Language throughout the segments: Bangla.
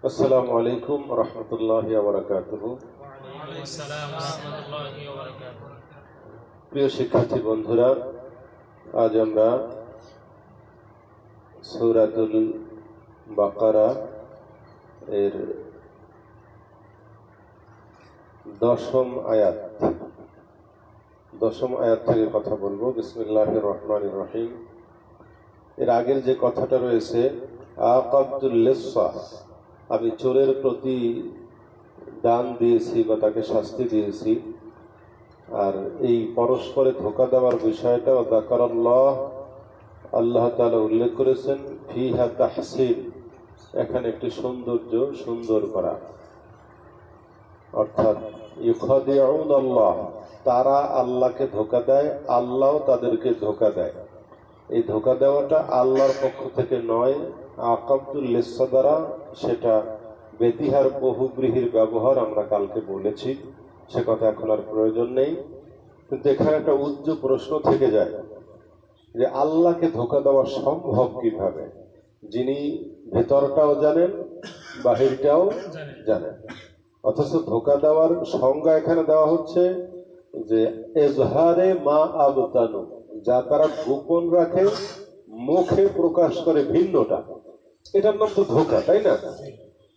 আসসালামু আলাইকুম রহমতুল্লাহি ওয়া বারাকাতুহু। প্রিয় শিক্ষার্থী বন্ধুরা, আজ আমরা সূরাতুল বাকারা এর 10ম আয়াত থেকে কথা বলবো। বিসমিল্লাহির রহমানির রহিম। এর আগের যে কথাটা রয়েছে, আকাবতুল লিসা, আমি চোরের প্রতি দান দিয়েছি বা তাকে শাস্তি দিয়েছি। আর এই পরস্পরে ধোঁকা দেওয়ার বিষয়টা আল্লাহ তাআলা উল্লেখ করেছেন ফিহা তাহসিন, এখানে একটি সুন্দর করা, অর্থাৎ ইউখাদিউন আল্লাহ, তারা আল্লাহকে ধোঁকা দেয়, আল্লাহ তাদেরকে ধোঁকা দেয়। এই ধোঁকা দেওয়াটা আল্লাহর পক্ষ থেকে নয়, আকাবতুল লিসা দ্বারা, সেটা বেতিহার বহুব্রীহির ব্যবহার আমরা কালকে বলেছি, সে কথা এখন আর প্রয়োজন নেই। কিন্তু এখানে একটা উচ্চ প্রশ্ন থেকে যায় যে আল্লাহকে ধোঁকা দেওয়া সম্ভব কিভাবে, যিনি ভেতরটাও জানেন বাহিরটাও জানেন। অথচ ধোঁকা দেওয়ার সংজ্ঞা এখানে দেওয়া হচ্ছে যে এজহারে মা আবতানু, যা তারা গোপন রাখে, মুখে প্রকাশ করে ভিন্নটা, এটার নাম তো ধোঁকা, তাই না?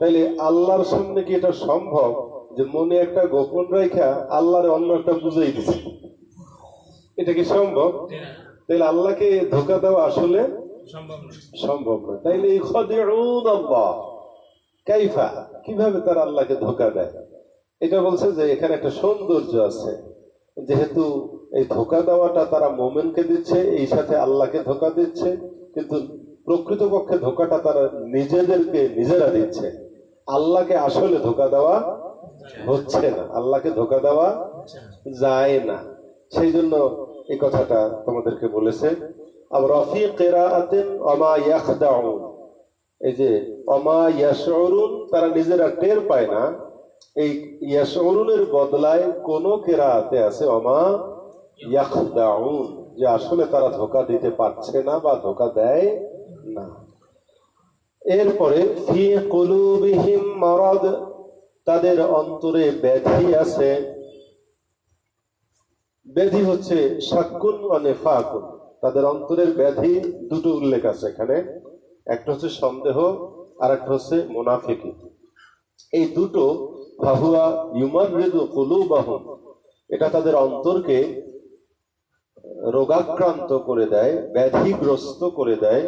তাইলে আল্লাহর সামনে কি এটা সম্ভব যে মনে একটা গোপন রেখা আল্লাহর অন্য একটা বুঝাই দিচ্ছে? এটা কি সম্ভব? তাইলে আল্লাহকে ধোঁকা দেওয়া আসলে সম্ভব না। তাইলে ইউখাদিউন আল্লাহ, কাইফা, কিভাবে তারা আল্লাহকে ধোঁকা দেয়? এটা বলছে যে এখানে একটা সৌন্দর্য আছে, যেহেতু এই ধোঁকা দেওয়াটা তারা মোমেনকে দিচ্ছে, এই সাথে আল্লাহকে ধোঁকা দিচ্ছে, কিন্তু প্রকৃতপক্ষে ধোঁকাটা তারা নিজেরা দিচ্ছে। আল্লাহকে আসলে ধোঁকা দেওয়া হচ্ছে না, আল্লাহকে ধোঁকা দেওয়া যায় না। সেই জন্য এই কথাটা তোমাদেরকে বলেছে। আবার রফি কিরাআতিন ওমা ইয়াখদাউন, এই যে ওমা ইয়াশউরুন, তারা নিজেরা টের পায় না, এই ইয়াশউরুনের বদলায় কোন কিরাআতে আছে ওমা ইয়াখদাউন, যে আসলে তারা ধোঁকা দিতে পারছে না বা ধোঁকা দেয় না। এরপরে ফি কুলুবিহিম মারাদ, তাদের অন্তরে ব্যাধি আছে। ব্যাধি হচ্ছে শাক্কুন ওয়া নিফাকুন, তাদের অন্তরের ব্যাধি দুটো উল্লেখ আছে এখানে, একটা হচ্ছে সন্দেহ আর একটা হচ্ছে মুনাফিকি। এই দুটো ফাহুয়া ইউমাররিদু কুলুবাহুম, এটা তাদের অন্তরকে রোগাক্রান্ত করে দেয়, ব্যাধিগ্রস্ত করে দেয়।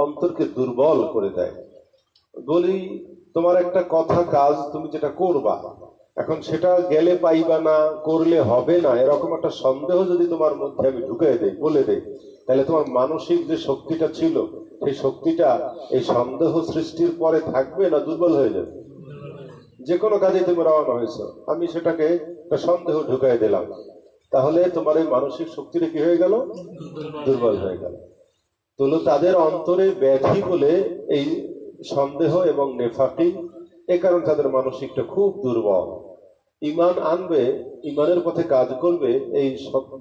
অন্তরকে দুর্বল করে দেয়। বলি, তোমার একটা কথা কাজ তুমি যেটা করবা, এখন সেটা গেলে পাইবা না, করলে হবে না, এরকম একটা সন্দেহ যদি তোমার মধ্যে আমি ঢুকিয়ে দেই, বলে দেই, তাহলে তোমার মানসিক যে শক্তিটা ছিল, সেই শক্তিটা এই সন্দেহ সৃষ্টির পরে থাকবে না দুর্বল হয়ে যাবে? যে কোনো কাজে তুমি রওনা হয়েছো, আমি সেটাকে একটা সন্দেহ ঢুকাই দিলাম, তাহলে তোমার এই মানসিক শক্তিটা কি হয়ে গেল? দুর্বল হয়ে গেল। তো তাদের অন্তরে ব্যাধি বলে এই সন্দেহ এবং নেফাকি, এ কারণে তাদের মানসিকটা খুব দুর্বল। ঈমান আনবে, ঈমানের পথে কাজ করবে, এই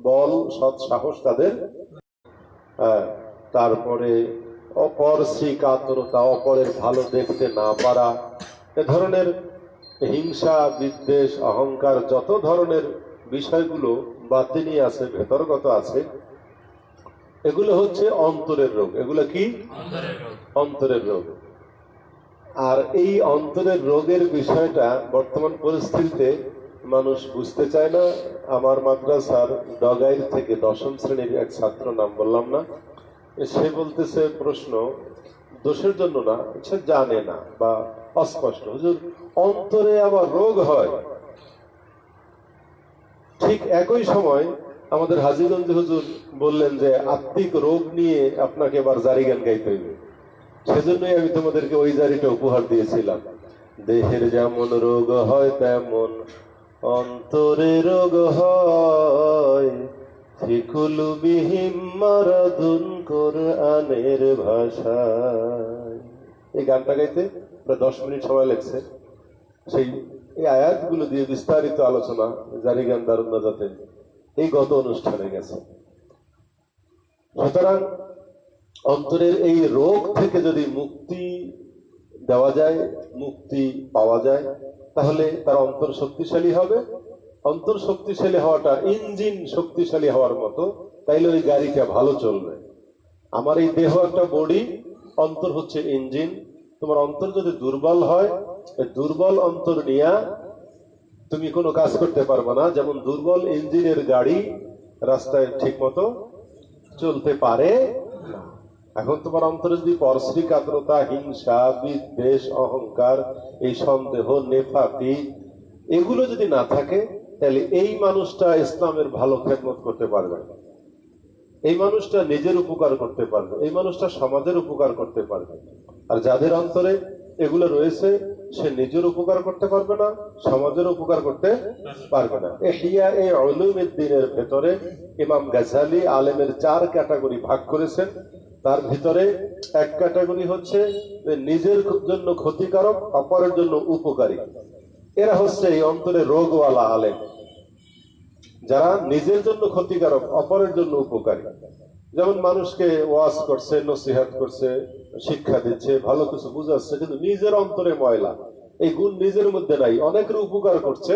বল সৎ সাহস তাদের। তারপরে অপরশ্রীকাতরতা, অপরের ভালো দেখতে না পারা, এ ধরনের হিংসা, বিদ্বেষ, অহংকার, যত ধরনের বিষয়গুলো বাতিনি আছে, ভেতরগত আছে, এগুলো হচ্ছে অন্তরের রোগ। এগুলো কি? অন্তরের রোগ। আর এই অন্তরের রোগের বিষয়টা বর্তমান পরিস্থিতিতে মানুষ বুঝতে চায় না। আমার মাদ্রাসার ডগাইর থেকে 10ম শ্রেণীর এক ছাত্র, নাম বললাম না, সে বলতেছে, প্রশ্ন দোষের জন্য না, সে জানে না বা অস্পষ্ট, হুজুর অন্তরে আবার রোগ হয়। ঠিক একই সময় আমাদের হাজীগঞ্জ হুজুর বললেন যে আত্মিক রোগ নিয়ে আপনাকে এবার জারি গান গাইতে হইবে। সেজন্যই আমি তোমাদেরকে ওই জারিটা উপহার দিয়েছিলাম। দেহের যেমন রোগ হয় তেমন অন্তরে রোগ হয়, ফি কুলুবিহিম মারাদুন, কোরআনের ভাষায়। এই গানটা গাইতে প্রায় 10 মিনিট সময় লাগছে। সেই এই আয়াতগুলো দিয়ে বিস্তারিত আলোচনা জারি গান দারুন নাজাতে এই গত অনুষ্ঠানে গেছে। সুতরাং অন্তরের এই রোগ থেকে যদি মুক্তি দেওয়া যায়, মুক্তি পাওয়া যায়, তাহলে তার অন্তর শক্তিশালী হবে। অন্তর শক্তিশালী হওয়াটা ইঞ্জিন শক্তিশালী হওয়ার মতো, তাইলে ওই গাড়িটা ভালো চলবে। আমার এই দেহ একটা বডি, অন্তর হচ্ছে ইঞ্জিন। তোমার অন্তর যদি দুর্বল হয়, দুর্বল অন্তর নিয়ে তুমি কোনো কাজ করতে পারবে না। যেমন দুর্বল ইঞ্জিনের গাড়ি রাস্তায় ঠিক মতো চলতে পারে না। এখন তোমার অন্তরে যদি পরশ্রী কাতরতা, হিংসা, বিদ্বেষ, অহংকার, এই সন্দেহ, নেফাকি, এগুলো যদি না থাকে, তাহলে এই মানুষটা ইসলামের ভালো খেদমত করতে পারবে না। এই মানুষটা নিজের উপকার করতে পারবে, এই মানুষটা সমাজের উপকার করতে পারবে। আর যাদের অন্তরে এগুলো রয়েছে, সে নিজের উপকার করতে পারবে না, সমাজের উপকার করতে পারবে না। ইহইয়া উলুমিদ্দিনের ভেতরে ইমাম গাজ্জালী আলেমের 4 ক্যাটাগরি ভাগ করেছেন। তার ভিতরে এক ক্যাটাগরি হচ্ছে নিজের জন্য ক্ষতিকারক, অপরের জন্য উপকারী। এরা হচ্ছে এই অন্তরে রোগওয়ালা আলেম, যারা নিজের জন্য ক্ষতিকারক, অপরের জন্য উপকারী। যেমন মানুষকে ওয়াজ করছে, নসিহত করছে, শিক্ষা দিচ্ছে, ভালো কিছু বুঝাচ্ছে, কিন্তু নিজের অন্তরে ময়লা, এই গুণ নিজের মধ্যে নাই। অনেকের উপকার করছে,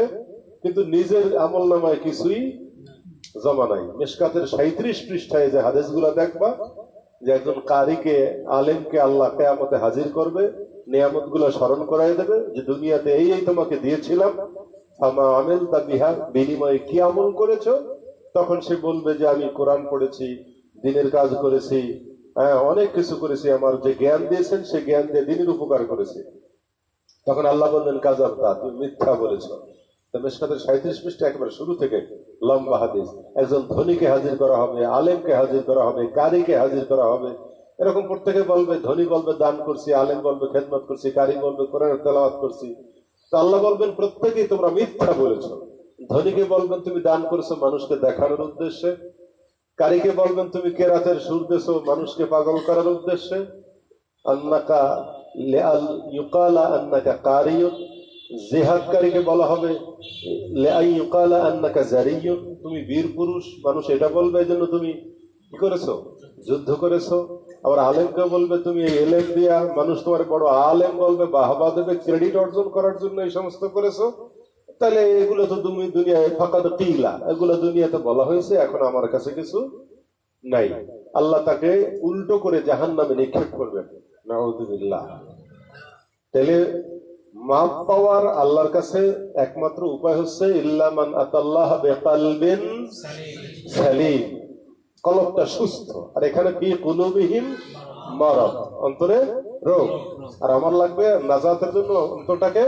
কিন্তু নিজের আমল নামায় কিছুই জমা নাই। মিশকাতের 37 পৃষ্ঠায় যে হাদিসগুলো দেখবা, যে একজন কারিকে, আলেমকে আল্লাহ কিয়ামতে হাজির করবে, নিয়ামত গুলো স্মরণ করাই দেবে, যে দুনিয়াতে এই তোমাকে দিয়েছিলাম, বিনিময়ে কি আমল করেছ? তখন সে বলবে যে আমি কোরআন পড়েছি, দিনের কাজ করেছি, অনেক কিছু করেছি, আমার যে জ্ঞান দিয়েছেন সে জ্ঞান দিয়ে দিনের উপকার করেছি। তখন আল্লাহ বললেন, কাযাবতা, তুমি মিথ্যা বলেছ। মিশকাতের 37 পৃষ্ঠা একেবারে শুরু থেকে লম্বা হাদিস। একজন ধনীকে হাজির করা হবে, আলেমকে হাজির করা হবে, কারিকে হাজির করা হবে। এরকম প্রত্যেকে বলবে, ধনী বলবে দান করছি, আলেম বলবে খেদমত করছি, কারি বলবে কোরআনের তেলাওয়াত করছি। তো আল্লাহ বলবেন, প্রত্যেকেই তোমরা মিথ্যা বলেছ। ধনীকে বলবেন তুমি দান করেছো মানুষকে দেখানোর উদ্দেশ্যে, কারিকে বলবেন তুমি কেরাতের সুর দিয়েছো মানুষকে পাগল করার উদ্দেশ্যে। আন্নাকা লিআল ইউকালা আন্নাকা কারিয়ুন, জিহাদকারীকে বলা হবে লিআই ইউকালা আন্নাকা জারিয়ুন, তুমি বীর পুরুষ, মানুষ এটা বলবে এই জন্য তুমি কি করেছো? যুদ্ধ করেছো। আবার আলেমকে বলবে তুমি এই এলেম দিয়া, মানুষ তোমার বড় আলেম বলবে, বাহবা দেবে, ক্রেডিট অর্জন করার জন্য এই সমস্ত করেছো। তাহলে এগুলো তো তুমি দুনিয়ায় ফাকাদ কিলা, এগুলো দুনিয়াতে বলা হয়েছে, এখন আমার কাছে কিছু নাই। আল্লাহ তাকে উল্টো করে জাহান্নামে নিক্ষেপ করবেন, নাউযুবিল্লাহ। তাহলে মাপ পাওয়ার আল্লাহর কাছে একমাত্র উপায় হচ্ছে ইল্লা মান আতাল্লাহ বিকলবিন সালিম, কলবটা সুস্থ। আর এখানে ফি কুলুবিহিম মারাদ, অন্তরে রোগ। আর আমার লাগবে নাজাতের জন্য অন্তরটাকে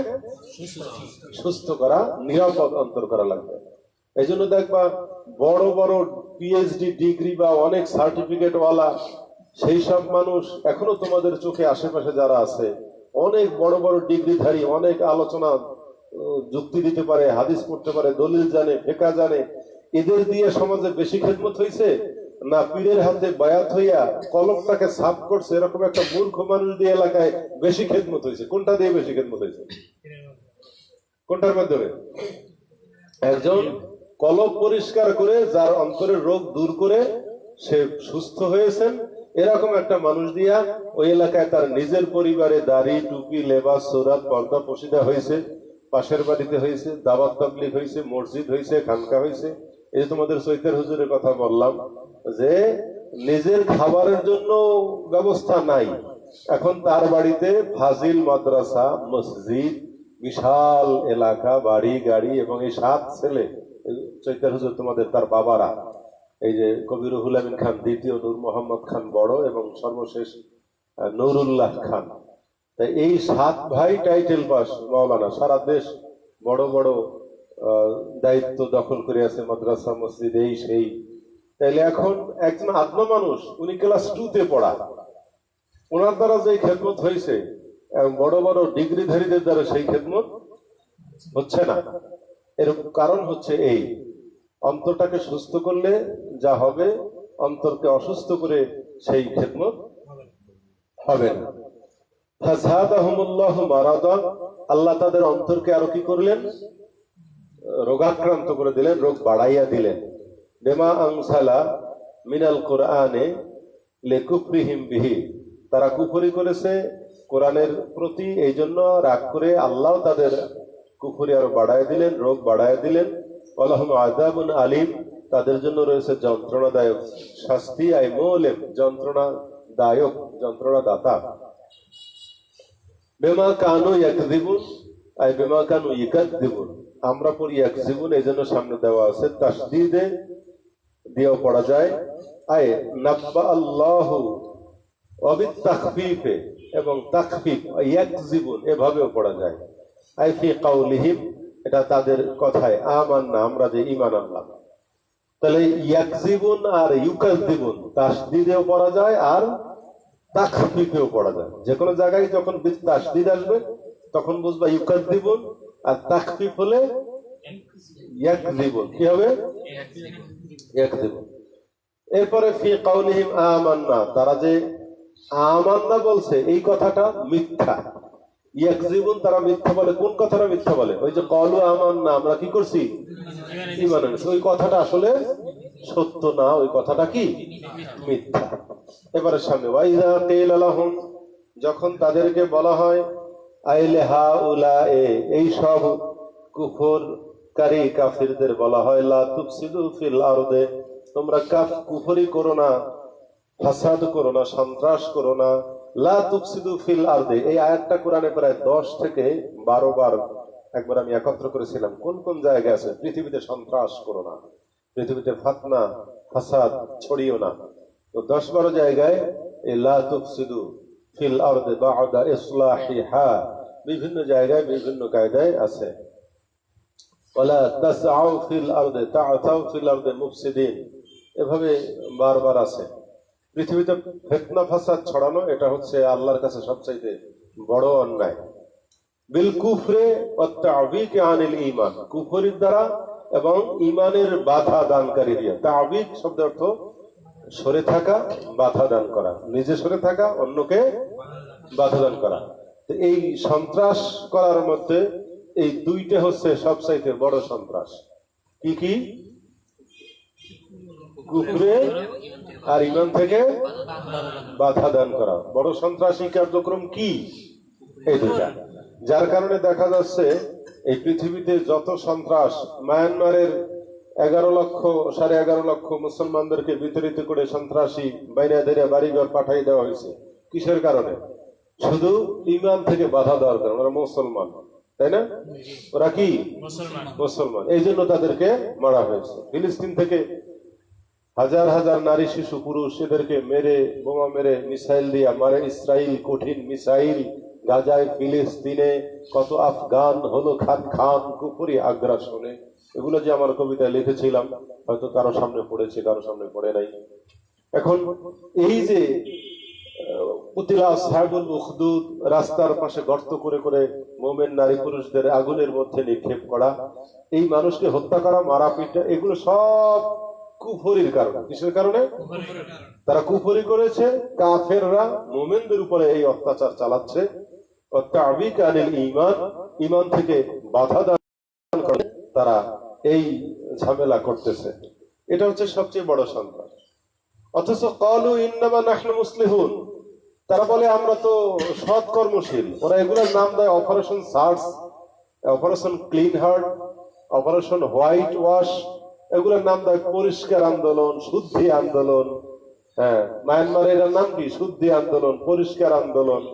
সুস্থ করা, নিরাপদ অন্তর করা লাগবে। এই জন্য দেখবা বড় বড় পিএইচডি ডিগ্রি বা অনেক সার্টিফিকেট ওয়ালা সেই সব মানুষ এখনো তোমাদের চোখে আশেপাশে যারা আছে, অনেক বড় বড় ডিগ্রিধারী, অনেক আলোচনা যুক্তি দিতে পারে, হাদিস পড়তে পারে, দলিল জানে, ফিকহ জানে, এদের দিয়ে সমাজে বেশি খেদমত হয়েছে না পীরের হাতে বায়াত হইয়া কলমটাকে সাফ করছে এরকম একটা মূর্খ মানুষ দিয়ে এলাকায় বেশি খেদমত হয়েছে? কোনটা দিয়ে বেশি খেদমত হয়েছে? কোনটার মাধ্যমে? একজন কলব পরিষ্কার করে, যার অন্তরের রোগ দূর করে সে সুস্থ হয়েছেন, এরকম একটা মানুষ দিয়া ওই এলাকায় তার নিজের পরিবারে দাড়ি, টুপি, লেবাস, সুরাত, পর্দা পশিদা হয়েছে, পাশের বাড়িতে হয়েছে, দাওয়াত তাবলীগ হয়েছে, মসজিদ হয়েছে, খানকা হয়েছে। এই যে তোমাদের সৈয়দ হুজুরের কথা বললাম, যে নিজের খাবারের জন্য ব্যবস্থা নাই, এখন তার বাড়িতে ফাজিল মাদ্রাসা, মসজিদ, বিশাল এলাকা, বাড়ি গাড়ি, এবং এই 7 ছেলে। সৈয়দ হুজুর তোমাদের তার বাবারা, এই যে কবি রুহুল আমিন খান দ্বিতীয়, নূর মোহাম্মদ খান বড়, এবং সর্বশেষ নুরুল্লাহ খান। তাই এই 7 ভাই টাইটেল পাস মাওলানা, সারা দেশ বড় বড় দায়িত্ব দখল করে আছে, মাদ্রাসা, মসজিদ, এই সেই। তাইলে এখন একজন আদনা মানুষ, উনি ক্লাস 2-তে পড়া, ওনার দ্বারা যে খেদমত হয়েছে বড় বড় ডিগ্রিধারীদের দ্বারা সেই খেদমত হচ্ছে না। এর কারণ হচ্ছে এই, অন্তরটাকে সুস্থ করলে যা হবে, অন্তরকে অসুস্থ করে সেই খেদমত হবে না। ফাযাদাহুমুল্লাহু মারাদা, আল্লাহ তাদের অন্তরকে আরো কি করলেন? রোগাক্রান্ত করে দিলেন, রোগ বাড়াইয়া দিলেন। বিমা আনসালা মিনাল কুরআনে, লিকুফরিহিম বিহি, তারা কুফরি করেছে কোরআনের প্রতি, এই জন্য রাগ করে আল্লাহ তাদের কুফরি আরো বাড়ায় দিলেন, রোগ বাড়ায় দিলেন। ওয়ালাহুম আযাবুন আলীম, তাদের জন্য রয়েছে যন্ত্রণাদায়ক শাস্তি, আই মুলিম, যন্ত্রণাদায়ক, যন্ত্রণাদাতা। বিমা কানু ইয়াকযিবুন, আই বিমা কানু ইয়াকযিবুন, আমরা পড়ি ইয়াকযিবুন, এই জন্য সামনে দেওয়া আছে, তাসদীদে দিয়েও পড়া যায়। আয় নাব্বা আল্লাহু ওয়াবিত তাখফিফে, এবং তাখফিফ ইয়াকযিবুন এভাবেও পড়া যায়। আই ফি কাউলিহিম, এটা তাদের কথায়, আমান্না, আমরা যে ঈমান আনলাম। তাহলে ইয়াকযিবুন আর ইউকাযযিবুন তাসদীদেও পড়া যায় আর তাখফিফেও পড়া যায়। যে কোনো জায়গায় যখন তাসদীদ আসবে তখন বুঝবা ইউকাযযিবুন, আর তাখফিফ হলে ইয়াকযিবুন, কি হবে? ইয়াকযিবুন। এরপরে ফি কাউলিহিম আমান্না, তারা যে আমান্না বলছে এই কথাটা মিথ্যা। ইয়াকযিবুন, তারা মিথ্যা বলে। কোন কথাটা মিথ্যা বলে? ওই যে ক্বালু আমান্না, আমরা কি করছি? ঈমান এনেছি। ওই কথাটা আসলে সত্য না, ওই কথাটা কি? মিথ্যা। এবারে সামনে ওয়াইযা কিলা লাহুম, যখন তাদেরকে বলা হয়, আইলে হাউলায়ে, এই সব কুফরকারী কাফিরদের বলা হয়, লা তুফসিদু ফিল আরদে, তোমরা কুফরি করো না, ফাসাদ করো না, সন্ত্রাস করো না। লা তুফসিদু ফিল আরদে, এই আয়াতটা কোরআনে প্রায় 10 থেকে 12 বার একবার আমি একত্র করেছিলাম। কোন কোন জায়গায় আছে পৃথিবীতে সন্ত্রাস করো না, পৃথিবীতে ফাতনা ফাসাদ ছড়িও না। তো 10-12 জায়গায় এই লা তুফসিদু ফিল আরদে বা'দা ইসলাহিহা বিভিন্ন জায়গায় বিভিন্ন কায়দায় আছে। ওয়ালা তাসআউ ফিল আরদে তা'তাউ ফিল আরদে মুফসিদিন, এভাবে বারবার আছে। পৃথিবীতে ফিতনা ফাসাদ ছড়ানো, এটা হচ্ছে আল্লাহর কাছে সবচাইতে বড় অন্যায়। বিল কুফরে ওয়াত তা'বিক আনিল ঈমান, কুফরির দ্বারা এবং ঈমানের বাধা দানকারী দিয়ে। তা'বিক শব্দের অর্থ সরে থাকা, বাধা দান করা, নিজে সরে থাকা, অন্যকে বাধা দান করা। তো এই সন্ত্রাস করার মধ্যে এই দুইটা হচ্ছে সবচাইতে বড় সন্ত্রাস। কি কি? কুফরে আর ঈমান থেকে বাধা দান করা। বড় সন্ত্রাসী কার্যক্রম কি? এই দুইটা। যার কারণে দেখা যাচ্ছে এই পৃথিবীতে যত সন্ত্রাস, মায়ানমারের 11 লক্ষ 11.5 লক্ষ মুসলমানদেরকে বিতরিত করে সন্ত্রাসী বাইরে বাড়িঘর পাঠিয়ে দেওয়া হয়েছে। কিসের কারণে? শুধু ঈমান থেকে বাধা দেওয়ার কারণে। ওরা মুসলমান, তাই না? ওরা কি মুসলমান, এই জন্য তাদেরকে মারা হয়েছে। ফিলিস্তিন থেকে হাজার হাজার নারী শিশু পুরুষ এদেরকে মেরে, বোমা মেরে, মিসাইল দিয়া মারে ইসরায়েল, কঠিন মিসাইল। গাজায়, ফিলিস্তিনে কত আফগান হলো খান খান কুফরি আগ্রাসনে। এগুলো যে আমার কবিতায় লিখেছিলাম, হয়তো কারো সামনে পড়েছে, কারো সামনে পড়ে নাই। এখন এই যে কুতিলা আসহাবুল উখদুদ, রাস্তার পাশে গর্ত করে করে মোমেন নারী পুরুষদের আগুনের মধ্যে নিক্ষেপ করা, এই মানুষকে হত্যা করা, মারা পিটা, এগুলো সব কুফরির কারণে। কিসের কারণে? তারা কুফরি করেছে। কাফেররা মোমেনদের উপরে এই অত্যাচার চালাচ্ছে। তা'বিক আনিল ঈমান, ঈমান থেকে বাধা দান করে তারা এই ঝামেলা করতেছে। এটা হচ্ছে সবচেয়ে বড় সন্ত্রাস। অথচ ক্বালু ইন্নামা নাহনু মুসলিহুন, তারা বলে আমরা তো সৎ কর্মশীল। ওরা এগুলোর নাম দেয় operation search, operation clean heart, operation white wash, এগুলোর নাম দেয় পরিষ্কার আন্দোলন, শুদ্ধি আন্দোলন। হ্যাঁ, মায়ানমারের নাম কি? শুদ্ধি আন্দোলন, পরিষ্কার আন্দোলন।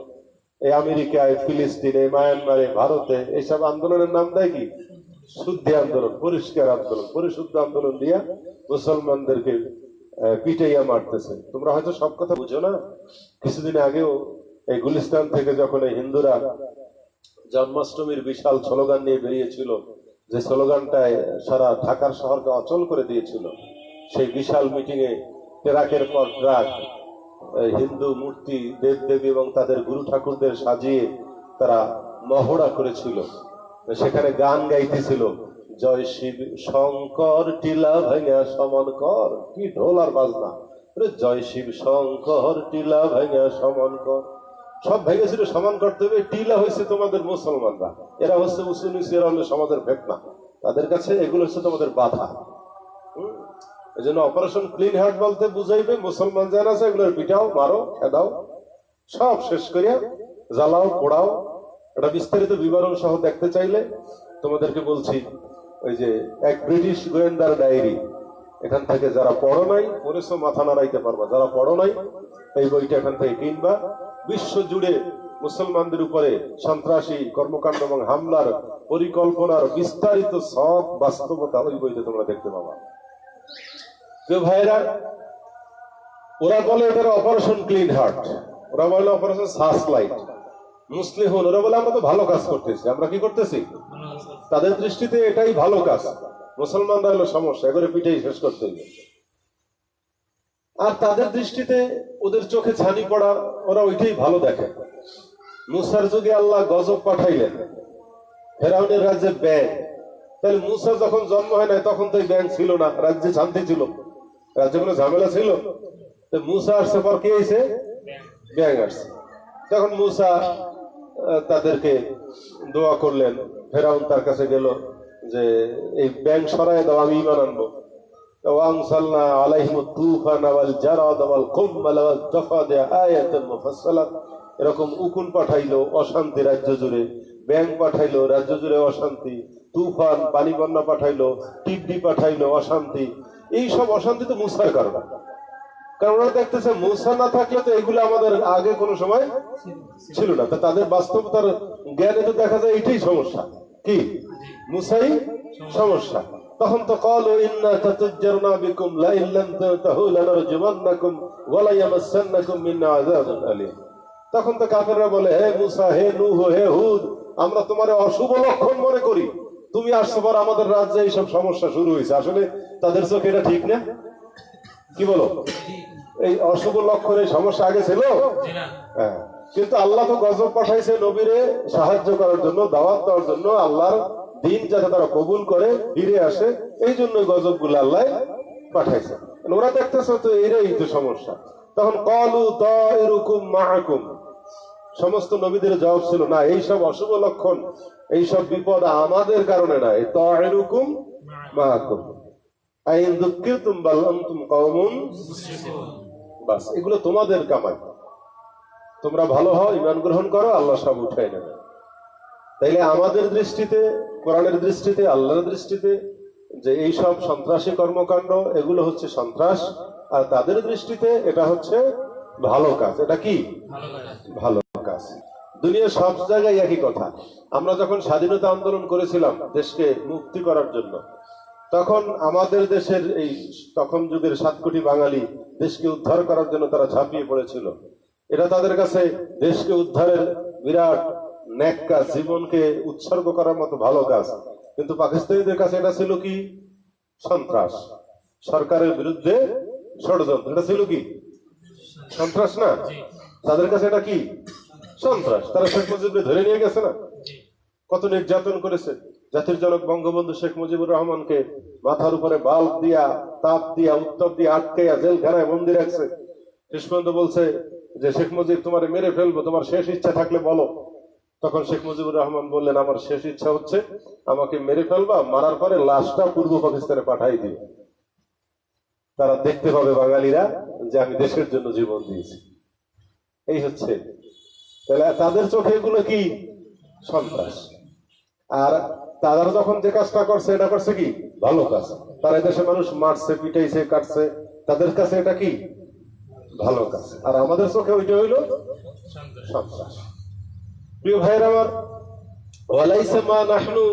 এই আমেরিকায়, ফিলিস্তিনে, মায়ানমারে, ভারতে এইসব আন্দোলনের নাম দেয় কি? শুদ্ধি আন্দোলন, পরিষ্কার আন্দোলন, পরিশুদ্ধ আন্দোলন দিয়া মুসলমানদেরকে পিটাইয়া মারতেছে। তোমরা হয়তো সব কথা বুঝো না। কিছুদিন আগেও এই গুলিস্তান থেকে যখন এই হিন্দুরা জন্মাষ্টমীর বিশাল স্লোগান নিয়ে বেরিয়েছিল, যে স্লোগানটায় সারা ঢাকার শহরকে অচল করে দিয়েছিল, সেই বিশাল মিটিং এ ট্রাকের পর ট্রাক হিন্দু মূর্তি, দেবদেবী এবং তাদের গুরু ঠাকুরদের সাজিয়ে তারা মহড়া করেছিল। সেখানে গান গাইতেছিল, জয় শিব শঙ্কর টিলা ভাঙা সমান কর। কি ঢোল আর বাজনা! জয় শিব শঙ্কর টিলা ভাঙা সমান কর। সব ভেঙেছিল, সমান করতে হবে। টিলা হয়েছে তোমাদের মুসলমানরা, এরা হচ্ছে মুসলিম, এরা হলে সমাজের ফেতনা। তাদের কাছে এগুলো হচ্ছে তোমাদের বাধা। এই জন্য অপারেশন ক্লিন হার্ট বলতে বুঝাইবে মুসলমান যারা আছে এগুলোর পিটাও, মারো, খেদাও, সব শেষ করিয়া জ্বালাও, পোড়াও। এটা বিস্তারিত বিবরণ সহ দেখতে চাইলে তোমাদেরকে বলছি, ওই যে এক ব্রিটিশ গোয়েন্দার ডায়েরি, এখান থেকে যারা পড়ো নাই পড়েছো মাথা নাড়াইতে পারবা, যারা পড়ো নাই এই বইটা এখান থেকে কিনবা। বিশ্ব জুড়ে মুসলমানদের উপরে সন্ত্রাসী কর্মকাণ্ড এবং হামলার পরিকল্পনার বিস্তারিত সব বাস্তবতা ওই বইতে তোমরা দেখতে পাবা। প্রিয় ভাইরা, ওরা বলে এটার অপারেশন ক্লিন হার্ট, ওরা বলে অপারেশন সার্চ লাইট। মুসলিহুন ওরা বলে আমরা তো ভালো কাজ করতেছি। আমরা কি করতেছি? তাদের দৃষ্টিতে এটাই ভালো কাজ। মুসলমানরা হলো সমস্যা, এগুলো পিঠেই শেষ করতে হবে। আর তাদের দৃষ্টিতে ওদের চোখে ছানি পড়া, ওরা ওইটাই ভালো দেখে। মুসার যুগে আল্লাহ গজব পাঠাইলেন, ফেরাউনের রাজ্যে ব্যাং। তাহলে মুসা যখন জন্ম হয় না তখন তো ব্যাং ছিল না, রাজ্যে শান্তি ছিল, রাজ্যে কোনো ঝামেলা ছিল। মুসা আসছে পর কে এসে? ব্যাং আসছে। তখন মুসা তাদেরকে দোয়া করলেন, ফেরাউন তার কাছে গেল যে এই ব্যাং সরাই দাও, আমি ঈমান আনবো। এরকম উকুন পাঠাইলো অশান্তি রাজ্য জুড়ে, ব্যাং পাঠাইলো রাজ্য জুড়ে অশান্তি, তুফান পানি বন্যা পাঠাইলো, টিডি পাঠাইলো অশান্তি। এই সব অশান্তি তো মুসার কারণে, কারণ ওরা দেখতেছে মুসা না থাকলে তো এগুলো আমাদের আগে কোনো সময় ছিল না। তাদের বাস্তবতার জ্ঞানে তো দেখা যায় এটাই সমস্যা, কি মুসাই সমস্যা। তখন তো ক্বালু ইন্না তাতাজ্জারনা বিকুম লা ইল্লাম তানতাহু লানারজুমান্নাকুম ওয়া লা ইয়ামাসসান্নাকুম মিন্না আযাবুন আলীম। তখন তো কাফেররা বলে, হে মুসা, হে নূহ, হে হুদ, আমরা তোমার অশুভ লক্ষণ মনে করি, তুমি আসছো পর আমাদের রাজ্যে এইসব সমস্যা শুরু হয়েছে। আসলে তাদের চোখে এটা ঠিক না, কি বলো? এই অশুভ লক্ষণের সমস্যা আগে ছিল? হ্যাঁ, কিন্তু আল্লাহ তো গজব পাঠাইছে নবীরে সাহায্য করার জন্য, দাওয়াত দেওয়ার জন্য, আল্লাহর দিন যাতে তারা কবুল করে ফিরে আসে, এই জন্য গজব গুলো আল্লাহ পাঠাইছে। ওরা দেখতেছে তো এরাই তো সমস্যা। তখন ক্বালু তাইরুকুম মাআকুম, সমস্ত নবীদের জবাব ছিল, না, এইসব অশুভ লক্ষণ, এইসব বিপদ আমাদের কারণে না, এই তাইরুকুম মাআকুম আইন দুঃখিতুম বাল আনতুম কওমুন মুসরিফুন। বাস, এগুলো তোমাদের কামাই, তোমরা ভালো হও, ঈমান গ্রহণ করো, আল্লাহ সব উঠাই নেবে। তাইলে আমাদের দৃষ্টিতে, কোরআনের দৃষ্টিতে, আল্লাহর দৃষ্টিতে যে এইসব সন্ত্রাসী কর্মকাণ্ড এগুলো হচ্ছে সন্ত্রাস, আর তাদের দৃষ্টিতে এটা হচ্ছে ভালো কাজ। এটা কি ভালো কাজ? দুনিয়ার সব জায়গায় একই কথা। আমরা যখন স্বাধীনতা আন্দোলন করেছিলাম দেশকে মুক্তি করার জন্য, তখন আমাদের দেশের এই তখন যুগের 7 কোটি বাঙালি দেশকে উদ্ধার করার জন্য তারা ঝাঁপিয়ে পড়েছিল। এটা তাদের কাছে দেশকে উদ্ধারের বিরাট নেক কাজ, জীবনকে উৎসর্গ করার মতো ভালো কাজ। কিন্তু পাকিস্তানিদের কাছে এটা ছিল কি? সন্ত্রাস, সরকারের বিরুদ্ধে ষড়যন্ত্র। এটা ছিল কি? সন্ত্রাস না? তাদের কাছে এটা কি? সন্ত্রাস। তারা শেখ মুজিবকে ধরে নিয়ে গেছে না, কত নির্যাতন করেছে। জাতির জনক বঙ্গবন্ধু শেখ মুজিবুর রহমানকে মাথার উপরে বাল্ব দিয়া, তাপ দিয়া, উত্তপ দিয়ে আটকাইয়া জেলখানায় বন্দি রাখছে। শেষ পর্যন্ত বলছে যে শেখ মুজিব, তোমার মেরে ফেলবো, তোমার শেষ ইচ্ছা থাকলে বলো। তখন শেখ মুজিবুর রহমান বললেন, আমার শেষ ইচ্ছা হচ্ছে আমাকে মেরে ফেলবা, মারার পরে লাশটা পূর্ব পাকিস্তানে পাঠাই দিও, তারা দেখতে পাবে বাঙালিরা যে আমি দেশের জন্য জীবন দিয়েছি। এই হচ্ছে, তাহলে তাদের চোখে এগুলো কি? সন্ত্রাস। আর তারা যখন যে কাজটা করছে এটা করছে কি? ভালো কাজ। তারা দেশে মানুষ মারছে, পিটাইছে, কাটছে, তাদের কাছে এটা কি? ভালো কাজ। আর আমাদের চোখে ওইটা হইল সন্ত্রাস। প্রিয় ভাইয়ের আমার, ওয়ালাইসা মা নাহনু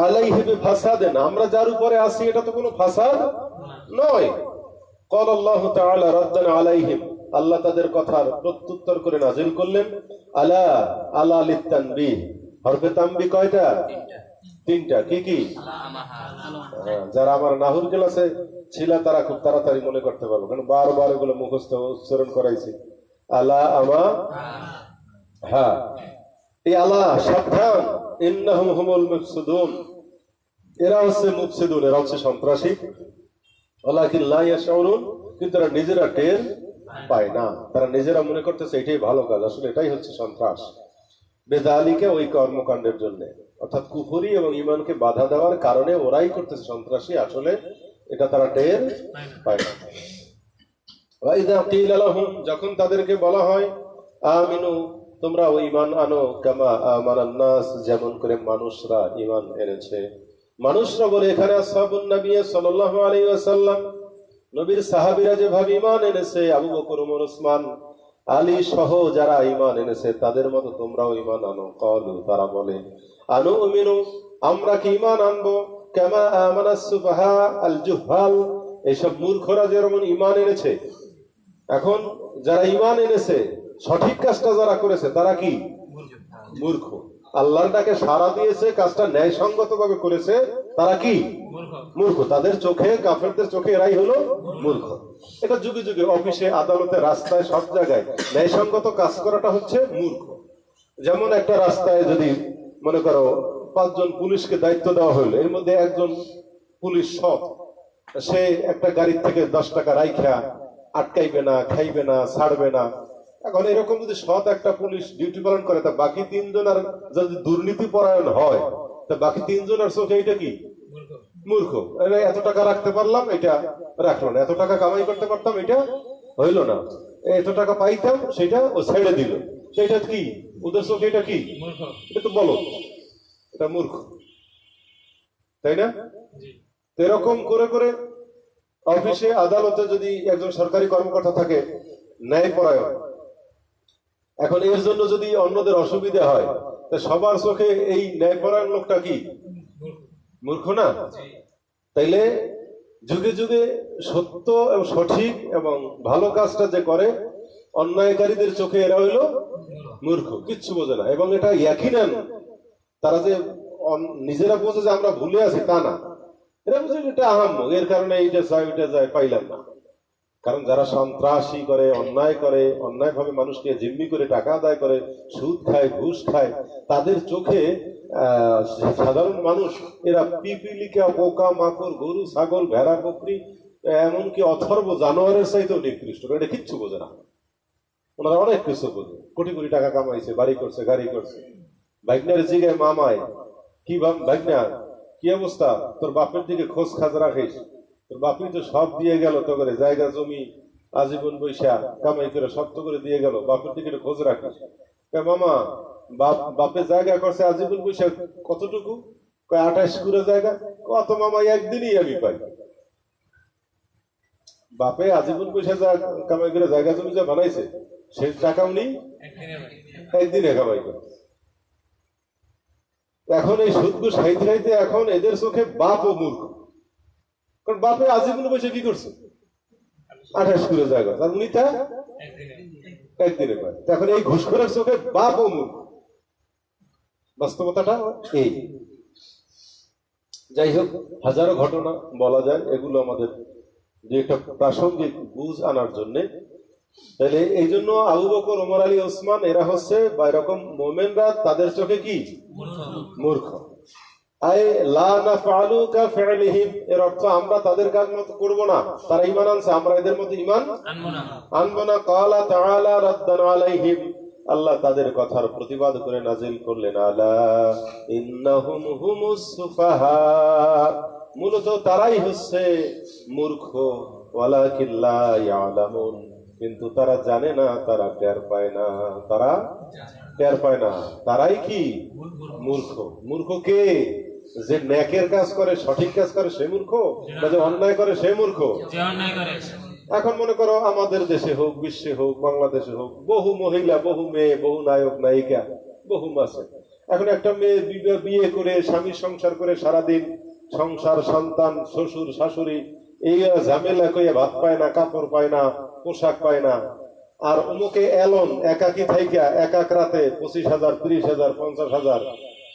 আলাইহি বিফাসাদিন, আমরা যার উপরে আছি এটা তো কোনো ফাসাদ নয়। ক্বালা আল্লাহু তাআলা রাদ্দান আলাইহিম, আল্লাহ তাদের কথার প্রত্যুত্তর করে নাযিল করলেন, আলা আলা লিতানবিহ। হরফে তানবিহ কয়টা? 3টা। কি কি? যারা আমার নাহুর ক্লাসে ছিল তারা খুব তাড়াতাড়ি মনে করতে পারবে, কারণ বারবার এগুলো মুখস্থ উচ্চারণ করাইছি। আলা আমা, হ্যাঁ, এই আলা সাবধান, ইন্নাহুম হুমুল মুফসিদুন, এরা হচ্ছে মুফসিদুন, এরা হচ্ছে সন্ত্রাসী। ওয়ালাকিন লা ইয়াশউরুন, কিন্তু তারা নিজেরা টের পায় না। তারা নিজেরা মনে করতেছে এটাই ভালো কাজ, আসলে এটাই হচ্ছে সন্ত্রাস। বেদালিকে ওই কর্মকাণ্ডের জন্য, অর্থাৎ কুফরি এবং ঈমানকে বাধা দেওয়ার কারণে ওরাই করতেছে সন্ত্রাসী, আসলে এটা তারা টের পায় না। ওয়াইদা কিলা লাহুম, যখন তাদেরকে বলা হয় আমিনু তোমরা ঈমান আনো, কামা আমানান নাস, যেমন করে মানুষরা ঈমান এনেছে। মানুষরা বলে এখানে আসহাবুন নবী সাল্লাল্লাহু আলাইহি ওয়াসাল্লাম, নবীর সাহাবীরা যেভাবে ঈমান এনেছে, আবু বকর, ওমর, ওসমান, আলী সহ যারা ঈমান এনেছে তাদের মতো তোমরাও ঈমান আনো। ক্বালু, তারা বলে আনুমিনু, আমরা কি ঈমান আনবো, কামা আমানাস সুফাহা আল জুহাল, এইসব মূর্খরা যেমন ঈমান এনেছে। এখন যারা ঈমান এনেছে, সঠিক কাজটা যারা করেছে তারা কি মূর্খ। আল্লাহর ডাকে সাড়া দিয়েছে, কাজটা ন্যায়সঙ্গত ভাবে করেছে, তারা কি মূর্খ। তাদের চোখে, কাফেরদের চোখে এরাই হলো মূর্খ। এটা যুগে যুগে অফিসে, আদালতে, রাস্তায়, সব জায়গায় ন্যায়সঙ্গত কাজ করাটা হচ্ছে মূর্খ। যেমন একটা রাস্তায় যদি মনে করো 5 জন পুলিশকে দায়িত্ব দেওয়া হলো, এর মধ্যে একজন পুলিশ সৎ, সে একটা গাড়ির থেকে 10 টাকা রাইখা আটকাইবে না, খাইবে না, ছাড়বে না। এখন এরকম যদি সৎ একটা পুলিশ ডিউটি পালন করে, তা বাকি 3 জনের যদি দুর্নীতি পরায়ণ হয়, তা বাকি 3 জনের চোখে এটা কি মূর্খ। এত টাকা রাখতে পারলাম, এটা রাখলো না। এত টাকা কামাই করতে পারতাম, এটা হইল না। এত টাকা পাইতাম, সেটা ও ছেড়ে দিল, সেটা কি ওদের চোখে এটা কি, এটা তো বলো, এটা মূর্খ, তাই না? এরকম করে করে অফিসে, আদালতে যদি একজন সরকারি কর্মকর্তা থাকে ন্যায়পরায়ণ, এখন এর জন্য যদি অন্যদের অসুবিধা হয়, তা সবার চোখে এই ন্যায়পরায়ণ লোকটা কি মূর্খ না? তাইলে যুগে যুগে সত্য এবং সঠিক এবং ভালো কাজটা যে করে, অন্যায়কারীদের চোখে এরা হইল মূর্খ, কিচ্ছু বোঝে না। এবং এটা একই নেন, তারা যে নিজেরা বোঝে যে আমরা ভুলে আছি, তা না। এরা বুঝে এটা আহাম্ম, এর কারণে এইটা চাই ওইটা যায়, পাইলাম না। কারণ যারা সন্ত্রাসী করে, অন্যায় করে, অন্যায় ভাবে মানুষকে জিম্মি করে টাকা আদায় করে, সুদ খায়, ঘুষ খায়, তাদের চোখে সাধারণ মানুষ এরা পিপিলিকা, পোকা মাকড়, গরু, ছাগল, ভেড়া, বকরি, এমনকি অথর্ব জানোয়ারের চাইতেও নিকৃষ্ট। এটা কিচ্ছু বোঝে না। ওনারা অনেক কিছু বোঝে, কোটি কোটি টাকা কামাইছে, বাড়ি করছে, গাড়ি করছে। ভাগ্নের জিগায় মামায়, কি ভাগ্না, কি অবস্থা, তোর বাপের দিকে খোঁজ খাজ রাখিস, তোর বাপই তো সব দিয়ে গেল, তো করে জায়গা জমি আজীবন বৈশা কামাই করে শক্ত করে দিয়ে গেল, বাপের দিকে খোঁজ রাখিস। মামা, বাপে জায়গা করছে আজীবন বৈশা, কতটুকু? 28 কুড়ে জায়গা। কত মামা, একদিনই আমি পাই। বাপে আজীবন পয়সা যা কামাই করে জায়গা জমি যা বানাইছে, সে টাকা উনি একদিনে কামাই করে। এখন এই সুদগু সাইতে সাইতে এখন এদের চোখে বাপ ও মূর্খ। কারণ বাপে আজীবন পয়সা কি করছে? 28 কুড়ে জায়গা, আর উনি তা একদিনে পায়। এখন এই ঘুষখোরের চোখে বাপ ও মূর্খ। বাস্তবতাটা এই। যাই হোক, হাজারো ঘটনা বলা যায়, এগুলো আমাদের যে একটা প্রাসঙ্গিক বুঝ আনার জন্য। তাহলে এই জন্য আবু বকর, ওমর, আলী, ওসমান এরা হচ্ছে বা এরকম মোমেনরা, তাদের চোখে কি মূর্খ। এর অর্থ আমরা তাদের কাজ মতো করবো না, তারা ঈমান আনছে, আমরা এদের মতো ঈমান আনবো না। ক্বালা তাআলা রাদ্দান আলাইহিম, আল্লাহ তাদের কথার প্রতিবাদ করে নাজিল করলেন, আলা ইন্নাহুম হুমুস সুফাহা, মূলত তারাই হচ্ছে মূর্খ, ওয়ালাকিন লা ইয়ালামুন, কিন্তু তারা জানে না, তারা টের পায় না, তারা টের পায় না। তারাই কি মূর্খ। মূর্খ কে? যে নেকের কাজ করে, সঠিক কাজ করে, সে মূর্খ, না যে অন্যায় করে সে মূর্খ? এখন মনে করো আমাদের দেশে হোক, বিশ্বে হোক, বাংলাদেশে হোক, বহু মহিলা, বহু মেয়ে, বহু নায়ক নায়িকা, বহু আছে। এখন একটা মেয়ে বিয়ে করে, স্বামীর সংসার করে, সারাদিন সংসার, সন্তান, শ্বশুর শাশুড়ি, এই ঝামেলা কইয়া ভাত পায় না, কাপড় পায় না, পোশাক পায় না। আর অমুকে এলন একাকি থাইকা এক এক রাতে 25,000, 30,000, 50,000,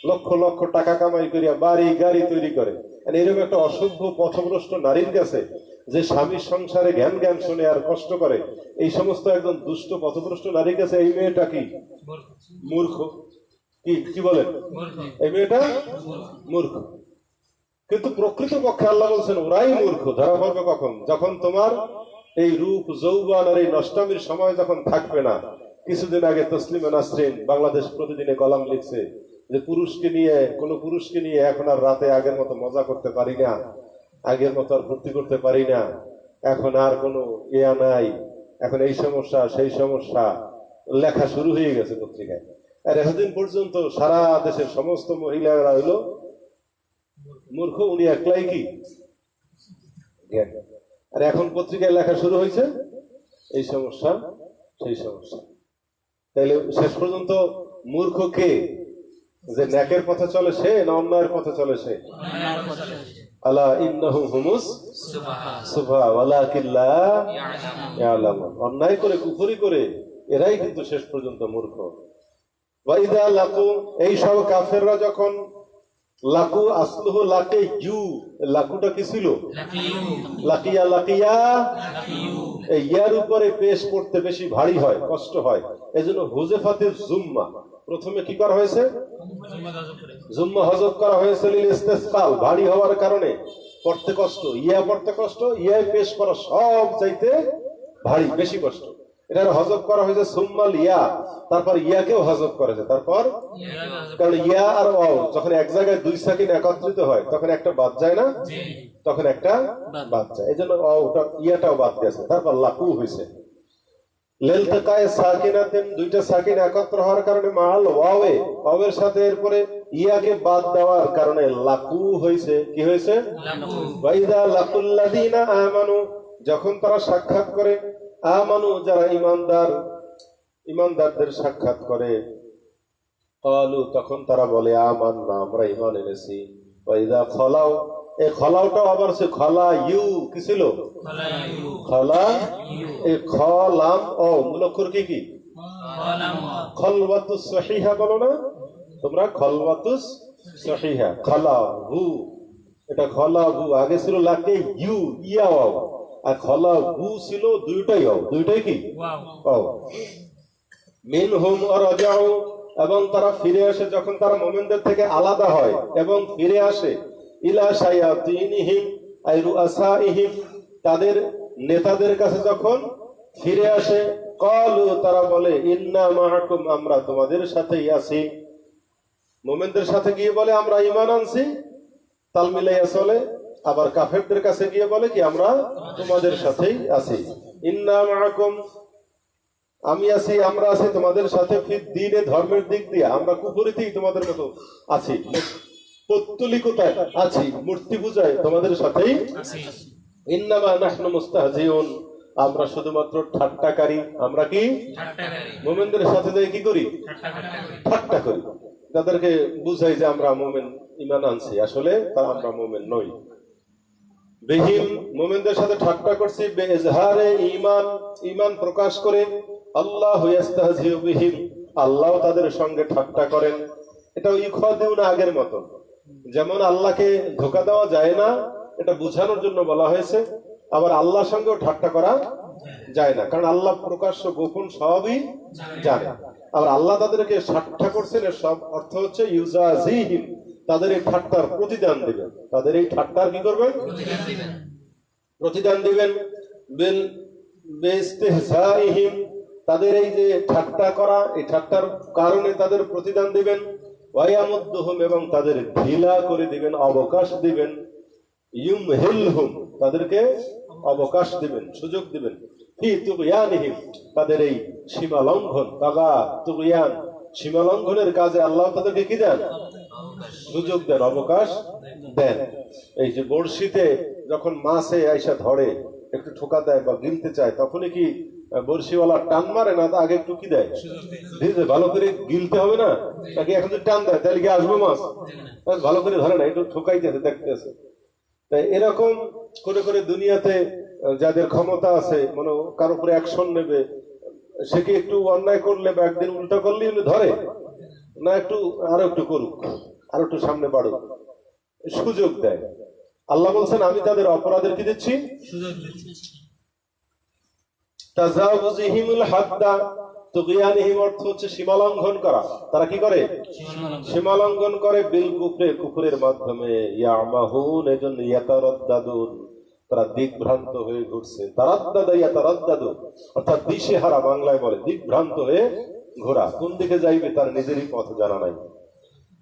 লক্ষ লক্ষ টাকা কামাই করিয়া বাড়ি গাড়ি তৈরি করে। এরকম একটা অসভ্য পথভ্রষ্ট নারীর কাছে, যে স্বামীর সংসারে জ্ঞান জ্ঞান শুনে আর কষ্ট করে, এই সমস্ত একজন দুষ্ট পথভ্রষ্ট নারীর কাছে এই মেয়েটা কি মূর্খ? কি বলেন? এই মেয়েটা মূর্খ। কিন্তু প্রকৃত পক্ষে আল্লাহ বলছেন ওরাই মূর্খ। ধরা পড়বে কখন? যখন তোমার এই রূপ, যৌবন আর এই নষ্টামির সময় যখন থাকবে না। কিছুদিন আগে তসলিমা নাসরিন বাংলাদেশ প্রতিদিনে কলাম লিখছে যে কোন পুরুষকে নিয়ে এখন আর রাতে আগের মতো মজা করতে পারি না। আগের মতো আর ভর্তি করতে পারি না, এখন আর কোনো ইয়া নাই, এখন এই সমস্যা সেই সমস্যা লেখা শুরু হয়ে গেছে পত্রিকায়। আর এতদিন পর্যন্ত সারা দেশের সমস্ত মহিলারা হইলো মূর্খ, উনি একলাই কি জ্ঞান। আর এখন পত্রিকায় লেখা শুরু হয়েছে এই সমস্যা সেই সমস্যা। তাইলে শেষ পর্যন্ত মূর্খ কে? যে ন্যাকের পথে চলে সে না অন্যায়ের পথে চলে সে? আলা ইন্নাহুম হুমুস সুফাহা ওয়ালাকিন লা ইয়ালামুন। অন্যায় করে কুফরি করে এরাই কিন্তু শেষ পর্যন্ত মূর্খ। ওয়া ইযা লাকু, এই সব কাফেররা যখন লাকু, আসলুহু লাকে ইউ, লাকুটা কি ছিল? লাকিয়া, লাকিয়া, এই ইয়ার উপরে পেশ করতে বেশি ভারী হয়, কষ্ট হয়, এজন্য হুযেফাতে জুম্মা প্রথমে কি করা হয়েছে? জুম্মা হযফ করা হয়েছে লিল ইসতিসকাল, ভারী হওয়ার কারণে পড়তে কষ্ট, ইয়া পড়তে কষ্ট, ইয়ায় পেশ করা সব চাইতে ভারী, বেশি কষ্ট। এটার হযফ করা হয়েছে সুম্মাল ইয়া, তারপর ইয়াকেও হযফ করা হয়েছে, তারপর কারণ ইয়া আর ওয়াও যখন এক জায়গায় দুই সাকিন একত্রিত হয় তখন একটা বাদ যায় না, তখন একটা বাদ যায়, এজন্য ওটা ইয়াটাও বাদ গেছে, তারপর লাকু হয়েছে। লিলতাকায়ে সাকিনাতেন, দুইটা সাকিন একত্র হওয়ার কারণে মাল ওয়াওয়ে, ওয়াওয়ের সাথে এরপরে ইয়াকে বাদ দেওয়ার কারণে লাকু হয়েছে। কি হয়েছে? লাকু। ওয়া ইযা লাকুল্লাযিনা আমানু, যখন তারা সাক্ষাৎ করে, আমানু যারা ঈমানদার, ঈমানদারদের সাক্ষাৎ করে, ক্বালু তখন তারা বলে আমান্না, আমরা ঈমান এনেছি। ওয়া ইযা খলাউ, এই খলাউটাও আবার সে খলা ইউ, কি ছিল? খলা, এই খলাম ও মূলক্ষর কি কি? খলওয়াতুস সহিহা বলো না তোমরা? খলওয়াতুস সহিহা, খলাহু, এটা খলাহু। আগে ছিল লাকে ইউ, ইয়া ওয়াও, আর খলাহু ছিল দুইটাই ওয়াও, দুইটাই কি ওয়াও। মিনহুম রাজাউ, এবং তারা ফিরে আসে, যখন তারা মুমিনদের থেকে আলাদা হয় এবং ফিরে আসে, ইলা শায়াতিনহিম আই রুআসাইহিম, তাদের নেতাদের কাছে যখন ফিরে আসে, ক্বালু তারা বলে ইন্না মাআকুম, আমরা তোমাদের সাথেই আছি। মুমিনদের সাথে গিয়ে বলে আমরা ঈমান আনছি, তাল মিলাইয়া চলে। আবার কাফেরদের কাছে গিয়ে বলে কি আমরা তোমাদের সাথেই আছি। ইন্না মাআকুম, আমি আছি, আমরা আছি তোমাদের সাথে, ফিদ দ্বীনে, ধর্মের দিক দিয়ে আমরা কুফরিতেই তোমাদের মতো আছি, পৌত্তলিকতায় আছি, মূর্তি পূজায় তোমাদের সাথেই আছি। ইন্নামা নাহনু মুস্তাহজিউন, আমরা শুধুমাত্র ঠাট্টাকারী। আমরা কি মুমিনদের সাথে যাই কি করি? ঠাট্টা করি, তাদেরকে বুঝাই যে আমরা মুমিন, ঈমান আনছি, আসলে তা আমরা মুমিন নই। বিহিম, মুমিনদের সাথে ঠাট্টা করছি, বেইজহারে ঈমান, ঈমান প্রকাশ করে। আল্লাহু ইস্তাহজিউ বিহিম, আল্লাহ তাদের সঙ্গে ঠাট্টা করেন। এটাও ইখওয়াদিউনা, আগের মতো, যেমন আল্লাহকে ধোঁকা দেওয়া যায় না এটা বোঝানোর জন্য বলা হয়েছে, আবার আল্লাহর সঙ্গেও ঠাট্টা করা যায় না, কারণ আল্লাহ প্রকাশ্য গোপন সবই জানে। আবার আল্লাহ তাদেরকে ঠাট্টা করছেন, এর সব অর্থ হচ্ছে ইউজাজিহিম, তাদের এই ঠাট্টার প্রতিদান দিবেন। তাদের এই ঠাট্টার কি করবেন? প্রতিদান দিবেন। বিল বিস্তিহজাইহিম, তাদের এই যে ঠাট্টা করা, এই ঠাট্টার কারণে তাদের প্রতিদান দিবেন। ওয়ায়ামুদ্দুহুম, এবং তাদের ঢিলা করে দিবেন, অবকাশ দিবেন। ইউমহিলহুম, তাদেরকে অবকাশ দিবেন, সুযোগ দিবেন। ফি তুগয়ানিহিম, তাদের এই সীমা লঙ্ঘন, তাগা তুগয়ান, সীমা লঙ্ঘনের কাজে আল্লাহ তাদেরকে কি দেন? সুযোগ দেন, অবকাশ দেন। এই যে বড়শিতে যখন মাছে আইসা ধরে, একটু ঠোকা দেয় বা গিলতে চায়, তখনই কি বড়শিওয়ালা টান মারে না? আগে একটু কি দেয়? ভালো করে গিলতে হবে না, তাকে এখন যদি টান দেয় তাহলে কি আসবে মাছ? ভালো করে ধরে না, একটু ঠোকাইতেছে, দেখতেছে। তাই এরকম করে করে দুনিয়াতে যাদের ক্ষমতা আছে, মানে কারো উপরে অ্যাকশন নেবে, সে কি একটু অন্যায় করলে বা একদিন উল্টা করলে ধরে না? একটু আরো একটু করুক, আরো একটু সামনে বাড়ুক, সুযোগ দেয়। আল্লাহ বলছেন আমি তাদের অপরাধের কি দিচ্ছি? সুযোগ দিচ্ছি। তাজাউযুহিমুল হাদ্দা, তুগয়ানিহিম অর্থ হচ্ছে সীমা লঙ্ঘন করা। তারা কি করে? সীমা লঙ্ঘন করে। বিল কুফরে, কুফরের মাধ্যমে। ইয়ামাহুন, এজন্য ইয়াতারাদ্দাদুন, তারা দিকভ্রান্ত হয়ে ঘুরছে। তারাদ্দাদা ইয়াতারাদ্দাদু, অর্থাৎ দিশেহারা, বাংলায় বলে দিকভ্রান্ত হয়ে ঘোরা। কোন দিকে যাইবে তার নিজেরই পথ জানা নাই।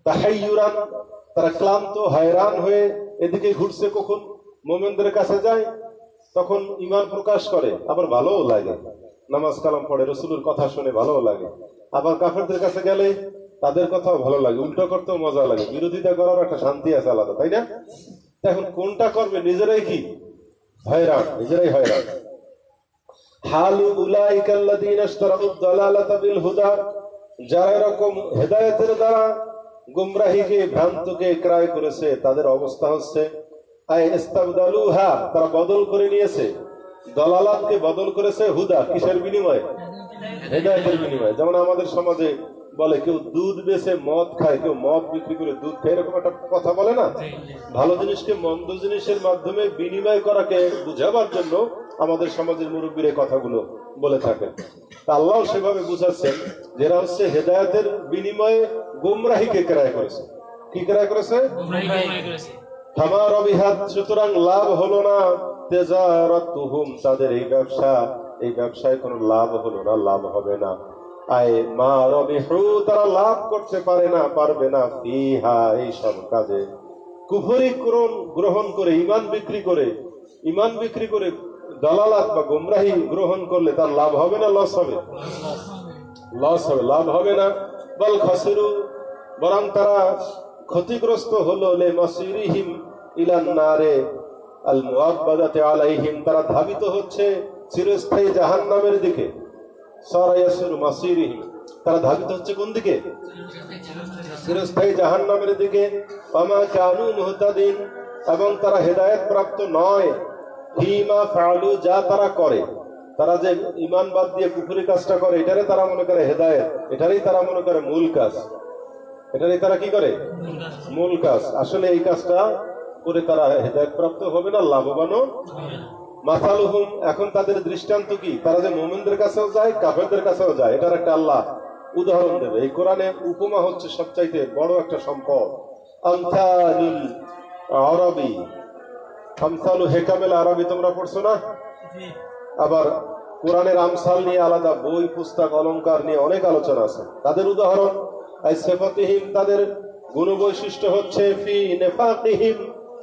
তাহাইয়ুরান, তারা ক্লান্ত, হয়রান হয়ে এদিকে ঘুরছে। কখন? মোমেনদের কাছে যায় তখন ঈমান প্রকাশ করে, আবার ভালোও লাগে, নামাজ কালাম পড়ে, রাসূলের কথা শুনে ভালোও লাগে। আবার কাফেরদের কাছে গেলে তাদের কথাও ভালো লাগে, উল্টো করতেও মজা লাগে, বিরোধিতা করার একটা শান্তি আছে আলাদা, তাই না? এখন কোনটা করবে নিজেরাই কি হয়রান, নিজেরাই হয়রান। হালু উলাইকা আল্লাযীনা ইশতারাউদ দালালাতা বিল হুদা, যারা এরকম হেদায়েতের দ্বারা গুমরাহিকে, ভ্রান্তকে ক্রয় করেছে, তাদের অবস্থা হচ্ছে আই ইস্তাবদালুহা, তারা বদল করে নিয়েছে, দলালাতকে বদল করেছে হুদা, কিসের বিনিময়ে? হেদায়েতের বিনিময়ে। যেমন আমাদের সমাজে বলে কেউ দুধ বেচে মদ খায়, কেউ মদ বিক্রি করে দুধ খায়, এরকম একটা কথা বলে না? ভালো জিনিসকে মন্দ জিনিসের মাধ্যমে বিনিময় করাকে বুঝাবার জন্য আমাদের সমাজের মুরব্বীর এই কথাগুলো বলে থাকেন। আল্লাহ সেভাবে বুঝাচ্ছেন যেটা হচ্ছে হেদায়েতের বিনিময়ে গুমরাহিকে ক্রয় করেছে। কি ক্রয় করেছে? থামা রবিহাত, সুতরাং লাভ হলো না, তেজারাতুহুম, তাদের এই ব্যবসা, এই ব্যবসায় কোনো লাভ হলো না, লাভ হবে না। আয় মা রবিহু, তারা লাভ করতে পারে না, পারবে না, ফিহা, এই সব কাজে। কুফরি গ্রহণ করে, ঈমান বিক্রি করে দালালাত বা গুমরাহি গ্রহণ করলে তার লাভ হবে না লস হবে? লস হবে, লাভ হবে না। বল খাসিরু, বরং তারা ক্ষতিগ্রস্ত হলো, লে মাসিরিহিম ইলান নারে আল মুআব্বাদাতি আলাইহিম, তারা ধাবিত হচ্ছে চিরস্থায়ী জাহান্নামের দিকে। সারায়াসিরু মাসিরিহিম, তারা ধাবিত হচ্ছে কোন দিকে? চিরস্থায়ী জাহান্নামের দিকে। ওয়ামা কানু মুহতাদিন, এবং তারা হেদায়েত প্রাপ্ত নয়। ফিমা ফাআলু, যা তারা করে, তারা যে ঈমান বাদ দিয়ে কুফরি কাজটা করে, এটারে তারা মনে করে হেদায়েত, এটারই তারা মনে করে মূল কাজ, এটারই তারা কি করে? মূল কাজ। আসলে এই কাজটা করে তারা হেদায়েত প্রাপ্ত হবে না, লাভবানও। মাসালুহুম, এখন তাদের দৃষ্টান্ত কি? তারা যে মুমিনদের কাছেও যায়, কাফেরদের কাছেও যায়, এটার একটা আল্লাহ উদাহরণ দেবে। এই কোরআনে উপমা হচ্ছে সবচাইতে বড় একটা সম্পদ। আমসালুল আরবি, আমসালু হেকামেল আরবি তোমরা পড়ছো না? আবার কোরআনের আমসাল নিয়ে আলাদা বই, পুস্তক, অলংকার নিয়ে অনেক আলোচনা আছে। তাদের উদাহরণ আই সিফাতিহিম, তাদের গুণ বৈশিষ্ট্য হচ্ছে ফি নিফাকিহিম,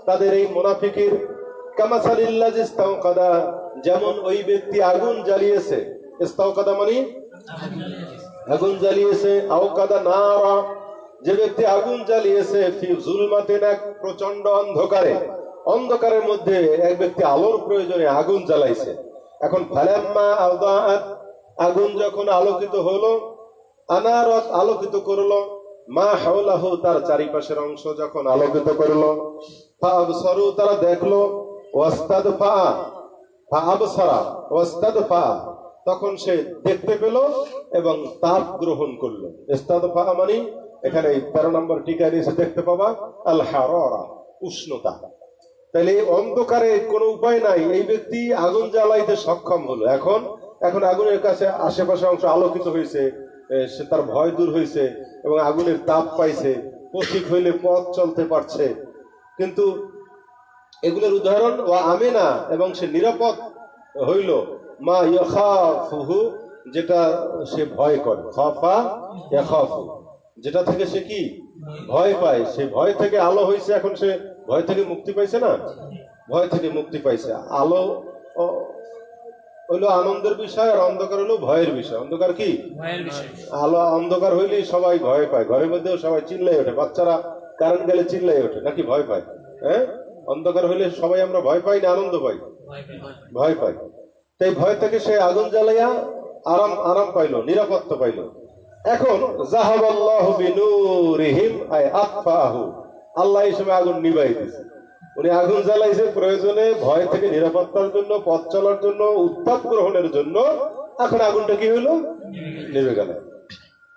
তাদের এই মুনাফিকের, কামাসালিল্লাযী ইস্তাওকাদা, যেমন ওই ব্যক্তি আগুন জ্বালিয়েছে, ইস্তাওকাদা মানে আগুন জ্বালিয়েছে, আওকাদা নারা, যে ব্যক্তি আগুন জ্বালিয়েছে, ফি যুলমাতিন, এক প্রচন্ড অন্ধকারে, অন্ধকারের মধ্যে এক ব্যক্তি আলোর প্রয়োজনে আগুন জ্বালাইছে। এখন ফালাম্মা আওদাআত, আগুন যখন আলোকিত হলো, আনারাত, আলোকিত করলো, মা হাওলাহু, তার চারিপাশের অংশ যখন আলোকিত করলো, ফাআবসারু, তারা দেখলো, ওয়াস্তাদফা, ফাআবসারা ওয়াস্তাদফা, তখন সে দেখতে পেল এবং তাপ গ্রহণ করলো। ইস্তাদফা মানে এখানে 13 নম্বর টিকায় নিচে দেখতে পাবা আল হারারা, উষ্ণতা। তাহলে অন্ধকারে কোনো উপায় নাই, এই ব্যক্তি আগুন জ্বালাইতে সক্ষম হলো। এখন আগুনের কাছে আশেপাশে অংশ আলোকিত হয়েছে, সে তার ভয় দূর হয়েছে এবং আগুনের তাপ পাইছে, পথিক হইলে পথ চলতে পারছে। কিন্তু এগুলোর উদাহরণ ও আমেনা, এবং সে নিরাপদ হইল, মা ইয়াখাফুহু, যেটা সে ভয় করে, খাফা ইয়াখাফু, যেটা থেকে সে কি ভয় পায়, সে ভয় থেকে আলো হয়েছে, এখন সে ভয় থেকে মুক্তি পাইছে না? ভয় থেকে মুক্তি পাইছে। আলো হইলো আনন্দের বিষয়, আর অন্ধকার হলো ভয়ের বিষয়। অন্ধকার কি? ভয়ের বিষয়। আলো, অন্ধকার হইলেই সবাই ভয় পায়, ঘরের মধ্যেও সবাই চিল্লাই ওঠে, বাচ্চারা কারেন্ট গেলে চিল্লাই ওঠে, নাকি ভয় পায়? হ্যাঁ, অন্ধকার হইলে সবাই আমরা ভয় পাই না আনন্দ পাই? ভয় পাই। তাই ভয় থেকে সে আগুন জ্বালাইয়া আরাম পাইলো, নিরাপত্তা পাইলো। এখন যাহাবাল্লাহু বিনুরিহিম, আই আতফাহু, আল্লাহ এই সময় আগুন নিভাই দিয়েছে। উনি আগুন জ্বালাইছে প্রয়োজনে, ভয় থেকে নিরাপত্তার জন্য, পথ চলার জন্য, উত্তাপ গ্রহণের জন্য। এখন আগুনটা কি হইলো? নিভে গেল।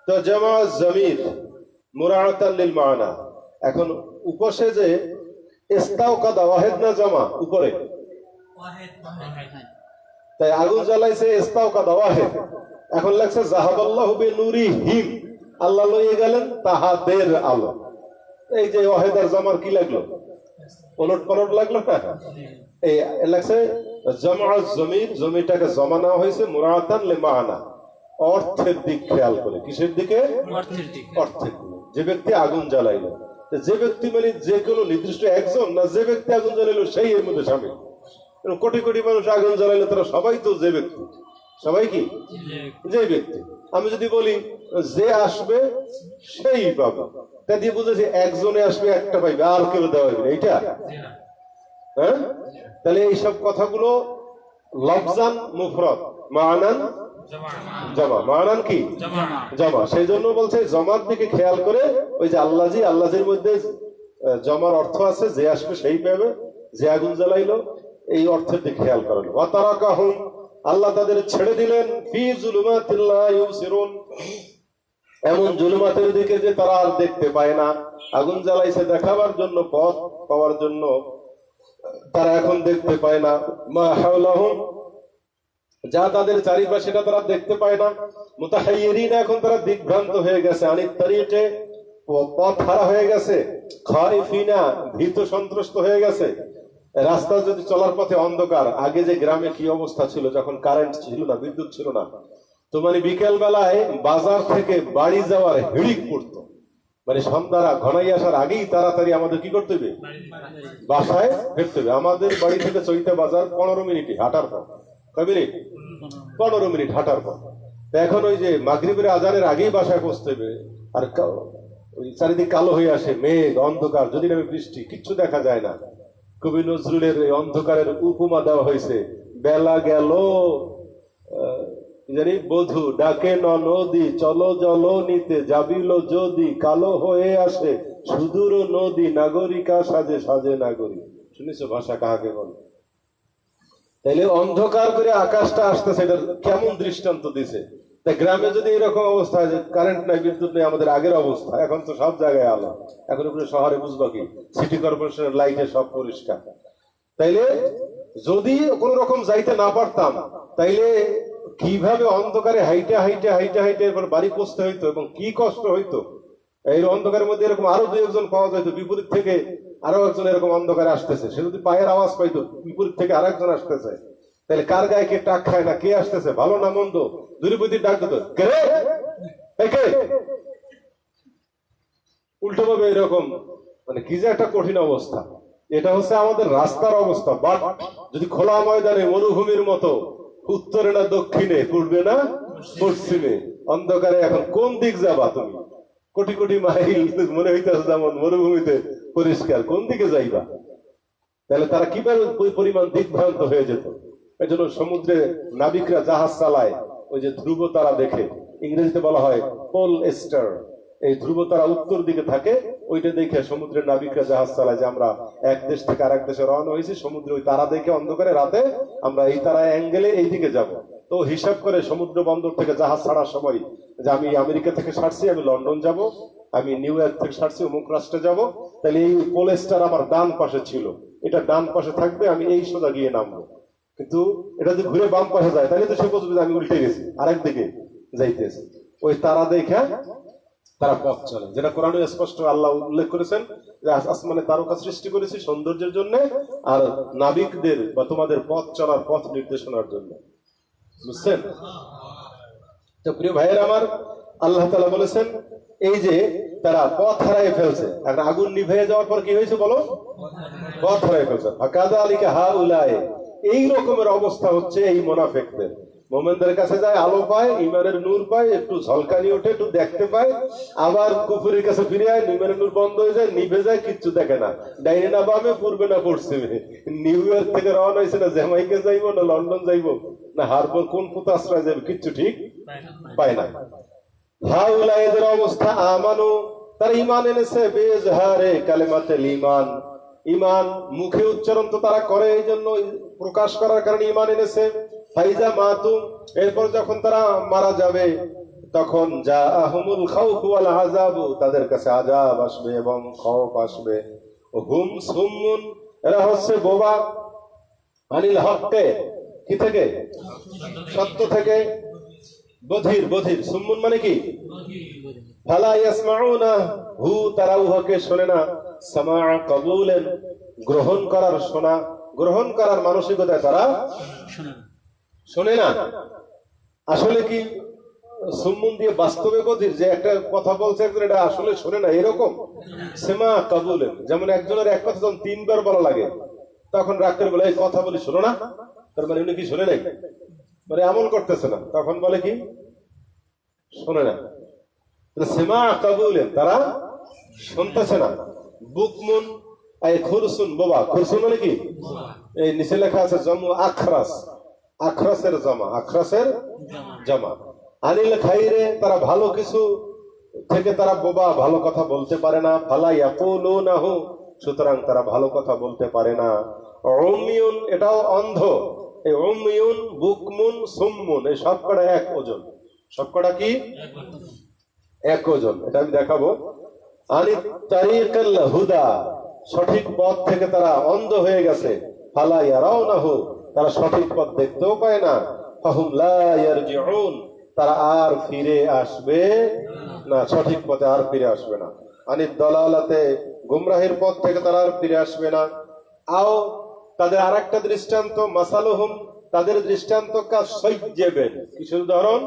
তো জামা জমির মুরাআতান লিল মানা, এখন উপসে যে ইস্তাওকাদা, ওয়াহিদ না জামা? উপরে তাই আগুন জ্বালাইছে ইস্তাওকাদা ওয়াহিদ। এখন লাগছে যাহাবাল্লাহু বিনুরিহিম, আল্লাহ লইয়ে গেলেন তাহাদের আলো। এই যে ওয়াহিদ আর জামার কি লাগলো? পলট পলট লাগলো না? এই লাগছে জামা জমির, জমিটাকে জমা নেওয়া হয়েছে মুরাআতান লিল মানা, অর্থের দিক খেয়াল করে। কিসের দিকে? অর্থের দিকে। যে ব্যক্তি আগুন জ্বালাইলো, যে ব্যক্তি মানে যে কোনো নির্দিষ্ট একজন, না যে ব্যক্তি আগুন জ্বালাইলো সেই এর মধ্যে সামিল? কোটি কোটি মানুষ আগুন জ্বালাইলে তারা সবাই তো যে ব্যক্তি, সবাই কি যে ব্যক্তি। আমি যদি বলি যে আসবে সেই পাবে, তা দিয়ে বুঝেছি একজনে আসবে একটা পাইবে আর কেউ দেওয়া হবে না, এইটা? হ্যাঁ, তাহলে এইসব কথাগুলো লফজান মুফরদ, মানান জমা। মানান কি জমা। সেই জন্য বলছে জমার দিকে খেয়াল করে, ওই যে আল্লাহজির মধ্যে জমার অর্থ আছে যে আসবে সেই পাবে, যে আগুন জ্বালাইলো, এই অর্থের দিকে খেয়াল করেন। ওয়া তারাকাহুম, আল্লাহ তাদের ছেড়ে দিলেন, ফি যুলুমাতিল লা ইউবসিরুন, এমন জুলুমাতের দিকে যে তারা আর দেখতে পায় না। আগুন জ্বালাইছে দেখাবার জন্য, পথ পাওয়ার জন্য, তারা এখন দেখতে পায় না। মা হাওলাহুম, যা তাদের চারিপাশে সেটা তারা দেখতে পায় না। মুতাহাইয়িরিনা, এখন তারা দিগ্ভ্রান্ত হয়ে গেছে। আনিত তারিকে, পথ হারা হয়ে গেছে। খাইফিনা, ভীত সন্ত্রস্ত হয়ে গেছে। রাস্তা যদি চলার পথে অন্ধকার, আগে যে গ্রামে কি অবস্থা ছিল যখন কারেন্ট ছিল না, বিদ্যুৎ ছিল না, তো মানে বিকেল বেলায় বাজার থেকে বাড়ি যাওয়ার হিড়িক পড়তো। মানে সন্ধ্যারা ঘনাই আসার আগেই তাড়াতাড়ি আমাদের কি করতে হবে, বাসায় ফিরতে হবে। আমাদের বাড়ি থেকে চৈতা বাজার 15 মিনিট হাঁটার পর, কয় মিনিট? 15 মিনিট হাঁটার পর। এখন ওই যে মাগরিবের আজানের আগেই বাসায় পৌঁছতে হবে, আর ওই চারিদিক কালো হয়ে আসে, মেঘ, অন্ধকার, যদি নামে বৃষ্টি, কিচ্ছু দেখা যায় না। কবি নজরুলের অন্ধকারের উপমা দেওয়া হয়েছে, বেলা গেল জানি বধু ডাকে নদী, চলো জল নিতে যাবিল যদি, কালো হয়ে আসে সুদূর নদী, নাগরিকা সাজে সাজে নাগরিক। শুনেছো ভাষা কাহাকে বলে? তাইলে অন্ধকার করে আকাশটা আসতেছে, এটার কেমন দৃষ্টান্ত দিছে। তাই গ্রামে যদি এরকম অবস্থা হয় যে কারেন্ট নাই, বিদ্যুৎ নেই, আমাদের আগের অবস্থা, এখন তো সব জায়গায় আলো, এখন উপরে শহরে বুঝবা কি, সিটি কর্পোরেশনের লাইটে সব পরিষ্কার। তাইলে যদি কোন রকম যাইতে না পারতাম, তাইলে কিভাবে অন্ধকারে হাইটে হাইটে হাইটে হাইটে এরপর বাড়ি পৌঁছতে হইতো, এবং কি কষ্ট হইতো। এই অন্ধকারের মধ্যে এরকম আরো 2-1 পাওয়া যেত, বিপরীত থেকে আরো একজন এরকম অন্ধকারে আসতেছে, সে যদি পায়ের আওয়াজ পাইতো, বিপরীত থেকে আরেকজন আসতেছে, তাহলে কার গায়ে কে টাক খায় না, কে আসতেছে, ভালো না মন্দ, দূরবর্তী ডাক দিত, কে রে, উল্টো ভাবে এরকম, মানে কি যে একটা কঠিন অবস্থা। এটা হচ্ছে আমাদের রাস্তার অবস্থা। বাট যদি খোলা ময়দানে মরুভূমির মতো, উত্তরে না দক্ষিণে, পূর্বে না পশ্চিমে, অন্ধকারে এখন কোন দিক যাবা তুমি? কোটি কোটি মাইল মনে হইতেছে যেমন মরুভূমিতে পরিষ্কার, কোন দিকে যাইবা? তাহলে তারা কিভাবে পরিমাণ দিকভ্রান্ত হয়ে যেত। এই জন্য সমুদ্রে নাবিকরা জাহাজ চালায়, ওই যে ধ্রুব তারা দেখে, ইংরেজিতে বলা হয় পোল স্টার, এই ধ্রুব তারা উত্তর দিকে থাকে, ওইটা দেখে সমুদ্রের নাবিকরা জাহাজ চালায় যে আমরা এক দেশ থেকে আরেক দেশে রওনা হয়েছি, সমুদ্রে ওই তারা দেখে অন্ধকারে রাতে আমরা এই তারা অ্যাঙ্গেলে এই দিকে যাব। তো হিসাব করে সমুদ্র বন্দর থেকে জাহাজ ছাড়ার সময় যে আমি আমেরিকা থেকে ছাড়ছি, আমি লন্ডন যাব, আমি নিউ ইয়র্ক থেকে ছাড়ছি অমুক রাষ্ট্রে যাব, তাহলে এই পোল স্টার আমার ডান পাশে ছিল, এটা ডান পাশে থাকবে, আমি এই সোজা গিয়ে নামবো। কিন্তু এটা যদি ঘুরে বাম পাশে যায়, তাহলে তো সে বুঝবে আমি উল্টে গেছি, আরেক দিকে যাইতেছে। ওই তারা দেখা তারা পথ চলে, যেটা কোরআনে স্পষ্ট আল্লাহ উল্লেখ করেছেন যে আসমানে তারকা সৃষ্টি করেছি সৌন্দর্যের জন্য, আর নাবিকদের বা তোমাদের পথ চলার পথ নির্দেশনার জন্য। বুঝছেন তো প্রিয় ভাইয়ের আমার, আল্লাহ তাআলা বলেছেন এই যে তারা পথ হারিয়ে ফেলছে। এখন আগুন নিভে যাওয়ার পর কি হয়েছে বলো? পথ হারিয়ে ফেলছে। ফাকাযালিকা হাউলায়ে, এই রকমের অবস্থা হচ্ছে এই মুনাফিকদের। মুমিনদের কাছে যায়, আলো পায়, ঈমানের নূর পায়, একটু ঝলকানি ওঠে, একটু দেখতে পায়, আবার কুফরের কাছে ফিরে যায়, ঈমানের নূর বন্ধ হয়ে যায়, নিভে যায়, কিচ্ছু দেখে না, ডাইনে না বামে, পূর্বে না পশ্চিমে। নিউ ইয়র্ক থেকে রওনা হয়েছে, না জ্যামাইকা যাইবো, না লন্ডন যাইবো, না হারবার কোন পোতাশ্রয় যাবে, কিচ্ছু ঠিক পায় না। হাউলায়ে এদের অবস্থা, আমানু, তারা ঈমান এনেছে, বেজহারে কালেমাতুল ঈমান, ঈমান মুখে উচ্চারণ তো তারা করে, এই জন্য প্রকাশ করার কারণে ঈমান এনেছে। ফাইজা মাতুম, এরপর যখন তারা মারা যাবে, তখন জাআহুমুল খাউফু ওয়াল আযাবু, তাদের কাছে আযাব আসবে এবং খৌফ আসবে। হুম সুম্মুন, এরা হচ্ছে বোবা, আনিল হককে, কি থেকে? সত্য থেকে। বধির, বধির, সুম্মুন মানে কি? ফালা ইয়াসমাউনা হু, তারা উহাকে শোনে না। সামাআ কবুলেন, গ্রহণ করার শোনা, গ্রহণ করার মানসিকতায় তারা শোনে না। আসলে কি সুমুন দিয়ে বাস্তবে গদির যে একটা কথা বলছে একজন এটা আসলে শোনে না, এরকম সেমা কাবুলেন। যেমন একজনের এক কথা যখন 3 বার বলা লাগে তখন রাগ করে বলে এই কথা বলি শোনো না, তার মানে উনি কি শোনে নাই, মানে আমল করতেছে না, তখন বলে কি শোনে না। সেমা কাবুলেন, তারা শুনতেছে না। বুকমুন এই খুরসুন, বোবা। খুরসুন মানে কি, এই নিচে লেখা আছে জমু আখরাস, আখরাসের জমা, আখরাসের জমা। আনিল খাইরে, তারা ভালো কিছু থেকে তারা বোবা, ভালো কথা বলতে পারে না। ফালা ইয়াকুলুনাহু, সুতরাং তারা ভালো কথা বলতে পারে না। উমিয়ুন, এটাও অন্ধ। এই উমিয়ুন, বুকমুন, সুম্মুন, এই সবকটা এক ওজন। সবকটা কি এক ওজন, এটা আমি দেখাবো। আনি তারিকাল হুদা, সঠিক পথ থেকে তারা অন্ধ হয়ে গেছে। ফালা ইয়ারাউনাহু, তারা সঠিক পথ দেখতেও পায় না। ফাহুম লা ইয়ারজিউন, তারা আর ফিরে আসবে না, সঠিক পথে আর ফিরে আসবে না। আনি দলালাতে, গুমরাহির পথ থেকে তারা আর ফিরে আসবে না। আও, তাদের আরেকটা দৃষ্টান্ত, মাসালুহুম, তাদের দৃষ্টান্ত কা সাইয়্যিবিন, কিসের উদাহরণ,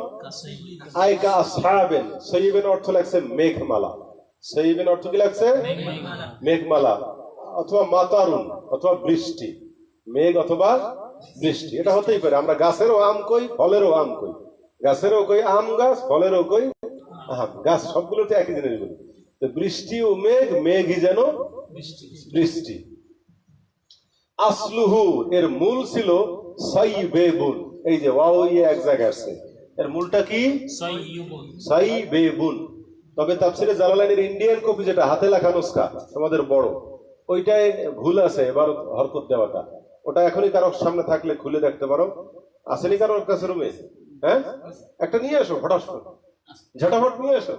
আইকা আসহাবিন। সাইয়্যিবিন অর্থ লাগছে মেঘমালা। সাইয়্যিবিন অর্থ কি লাগছে, মেঘমালা, অথবা মাতারুন, অথবা বৃষ্টি। মেঘ অথবা বৃষ্টি, এটা হতেই পারে। আমরা গাছেরও আম কই, ফলেরও আম কই। গাছেরও কই আম গাছ, ফলেরও কই আম গাছ, সবগুলোতে একই জিনিস বলি। তো বৃষ্টি ও মেঘ, মেঘই যেন বৃষ্টি। আসলুহু, এর মূল ছিল সাইয়্যিবুন। এই যে ওয়াও ইয়ে এক জায়গায় আছে, এর মূলটা কি সাইয়্যিবুন। তবে তাফসিরে জালালাইনের ইন্ডিয়ান কপি, যেটা হাতে লেখা নুসখা আমাদের বড়, ওইটায় ভুল আছে, এবার হরকত দেওয়াটা। ওটা এখনই কারো সামনে থাকলে খুলে দেখতে পারো। আসেনি কারোর কাছে রুমে? হ্যাঁ, একটা নিয়ে আসো, ফটাস ঝটাফট নিয়ে আসো।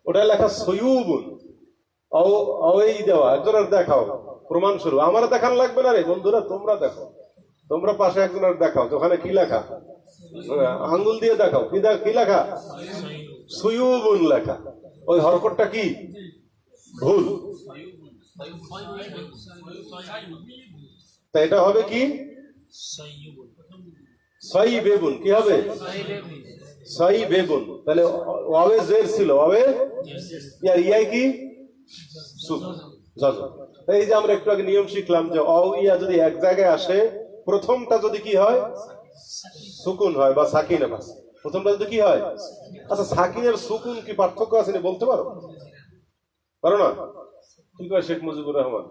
ওটা লেখা সয়ুবুন, এই দেওয়া। একজনের দেখাও প্রমাণ স্বরূপ, আমার দেখানো লাগবে না রে বন্ধুরা, তোমরা দেখো, তোমরা পাশে একজনের দেখাও ওখানে কি লেখা, আঙ্গুল দিয়ে দেখাও কি লেখা, সয়ুবুন লেখা। ওই হরকতটা কি ভুল, তা এটা হবে কি সাইয়্যিবুন। কি হবে সাইয়্যিবুন, তাহলে ওয়াবে জের ছিল, ওয়াবে ইয়াই কি সুকুন। এই যে আমরা একটু আগে নিয়ম শিখলাম যে ইয়া যদি এক জায়গায় আসে, প্রথমটা যদি কি হয় সুকুন হয় বা সাকিন হয়, প্রথমটা যদি কি হয়। আচ্ছা, সাকিনের সুকুন কি পার্থক্য আছে বলতে পারো? পারো না? কি কয় শেখ মুজিবুর রহমান?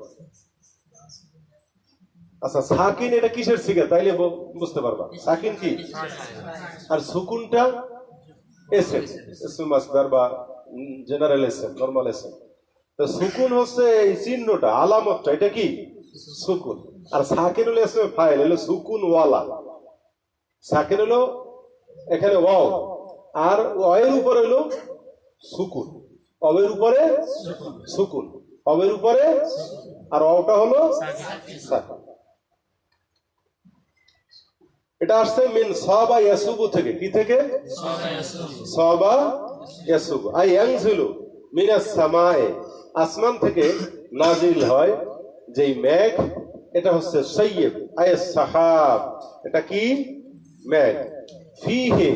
আচ্ছা, সাকিন এটা কিসের সিগা, তাইলে বুঝতে পারবা সাকিন কি। আর সুকুনটা এসএম, ইসমে মাসদার বা জেনারেল এসএম, নরমাল এসএম। তো সুকুন হচ্ছে এই চিহ্নটা, আলামতটা, এটা কি সুকুন। আর সাকিন হলো ইসমে ফাইল, হলো সুকুন ওয়ালা। সাকিন হলো এখানে ওয়াও, আর ওয়ের উপরে হলো সুকুন, অবের উপরে সুকুন, অবের উপরে, আর অটা হলো সাকিন। এটা আসছে মিন সাবা ইয়াসুবু থেকে। কি থেকে? সাবা ইয়াসুবু। আই ইয়ানজিলু মিনাস সামায়ে, আসমান থেকে নাজিল হয় যেই মেঘ, এটা হচ্ছে সাইয়্যিব আই সাহাব। এটা কি মেঘ। ফিহে,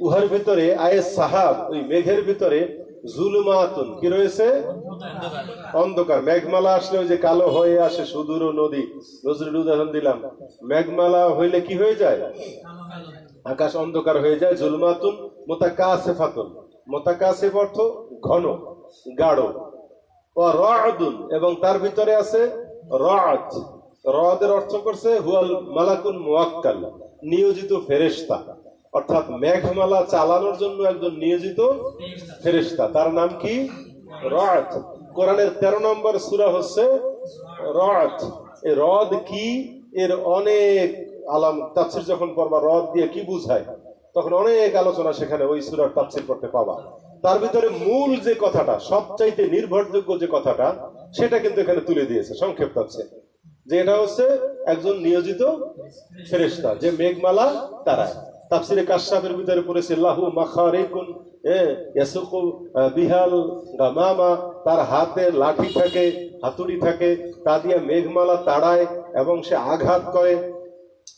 উহার ভিতরে, আই সাহাব, ওই মেঘের ভিতরে, জুলুমাতুন, কি রয়েছে, অন্ধকার। মেঘমালা আসলে ওই যে কালো হয়ে আসে সুদূর নদী, নজরুল উদাহরণ দিলাম। মেঘমালা হইলে কি হয়ে যায়, আকাশ অন্ধকার হয়ে যায়। জুলমাতুন মুতাকাসিফাতুন, মুতাকাসিফ অর্থ ঘন, গাঢ়। ও রা'দুন, এবং তার ভিতরে আছে রা'দ। রা'দের অর্থ করছে হুয়াল মালাকুল মুওয়াক্কাল, নিয়োজিত ফেরেশতা। অর্থাৎ মেঘমালা চালানোর জন্য একজন নিয়োজিত ফেরেশতা, তার নাম কি রা'দ। কোরআনের 13 নম্বর সূরা হচ্ছে রা'দ। এই রা'দ কি, এর অনেক আলাম তাফসীর যখন পড়বা রা'দ দিয়ে কি বুঝায়, তখন অনেক আলোচনা সেখানে ওই সূরার তাফসীর করতে পাবা। তার ভিতরে মূল যে কথাটা, সবচাইতে নির্ভরযোগ্য যে কথাটা, সেটা কিন্তু এখানে তুলে দিয়েছে সংক্ষেপ তাফসীর, যে এটা হচ্ছে একজন নিয়োজিত ফেরেশতা যে মেঘমালা তারায়। তাফসীরে কাশফের ভিতরে পড়েছে লাহু মাখারিকুন ইয়াসুকু বিহাল গামামা, তার হাতে লাঠি থাকে, হাতুড়ি থাকে, তা দিয়ে মেঘমালা তাড়ায় এবং সে আঘাত করে।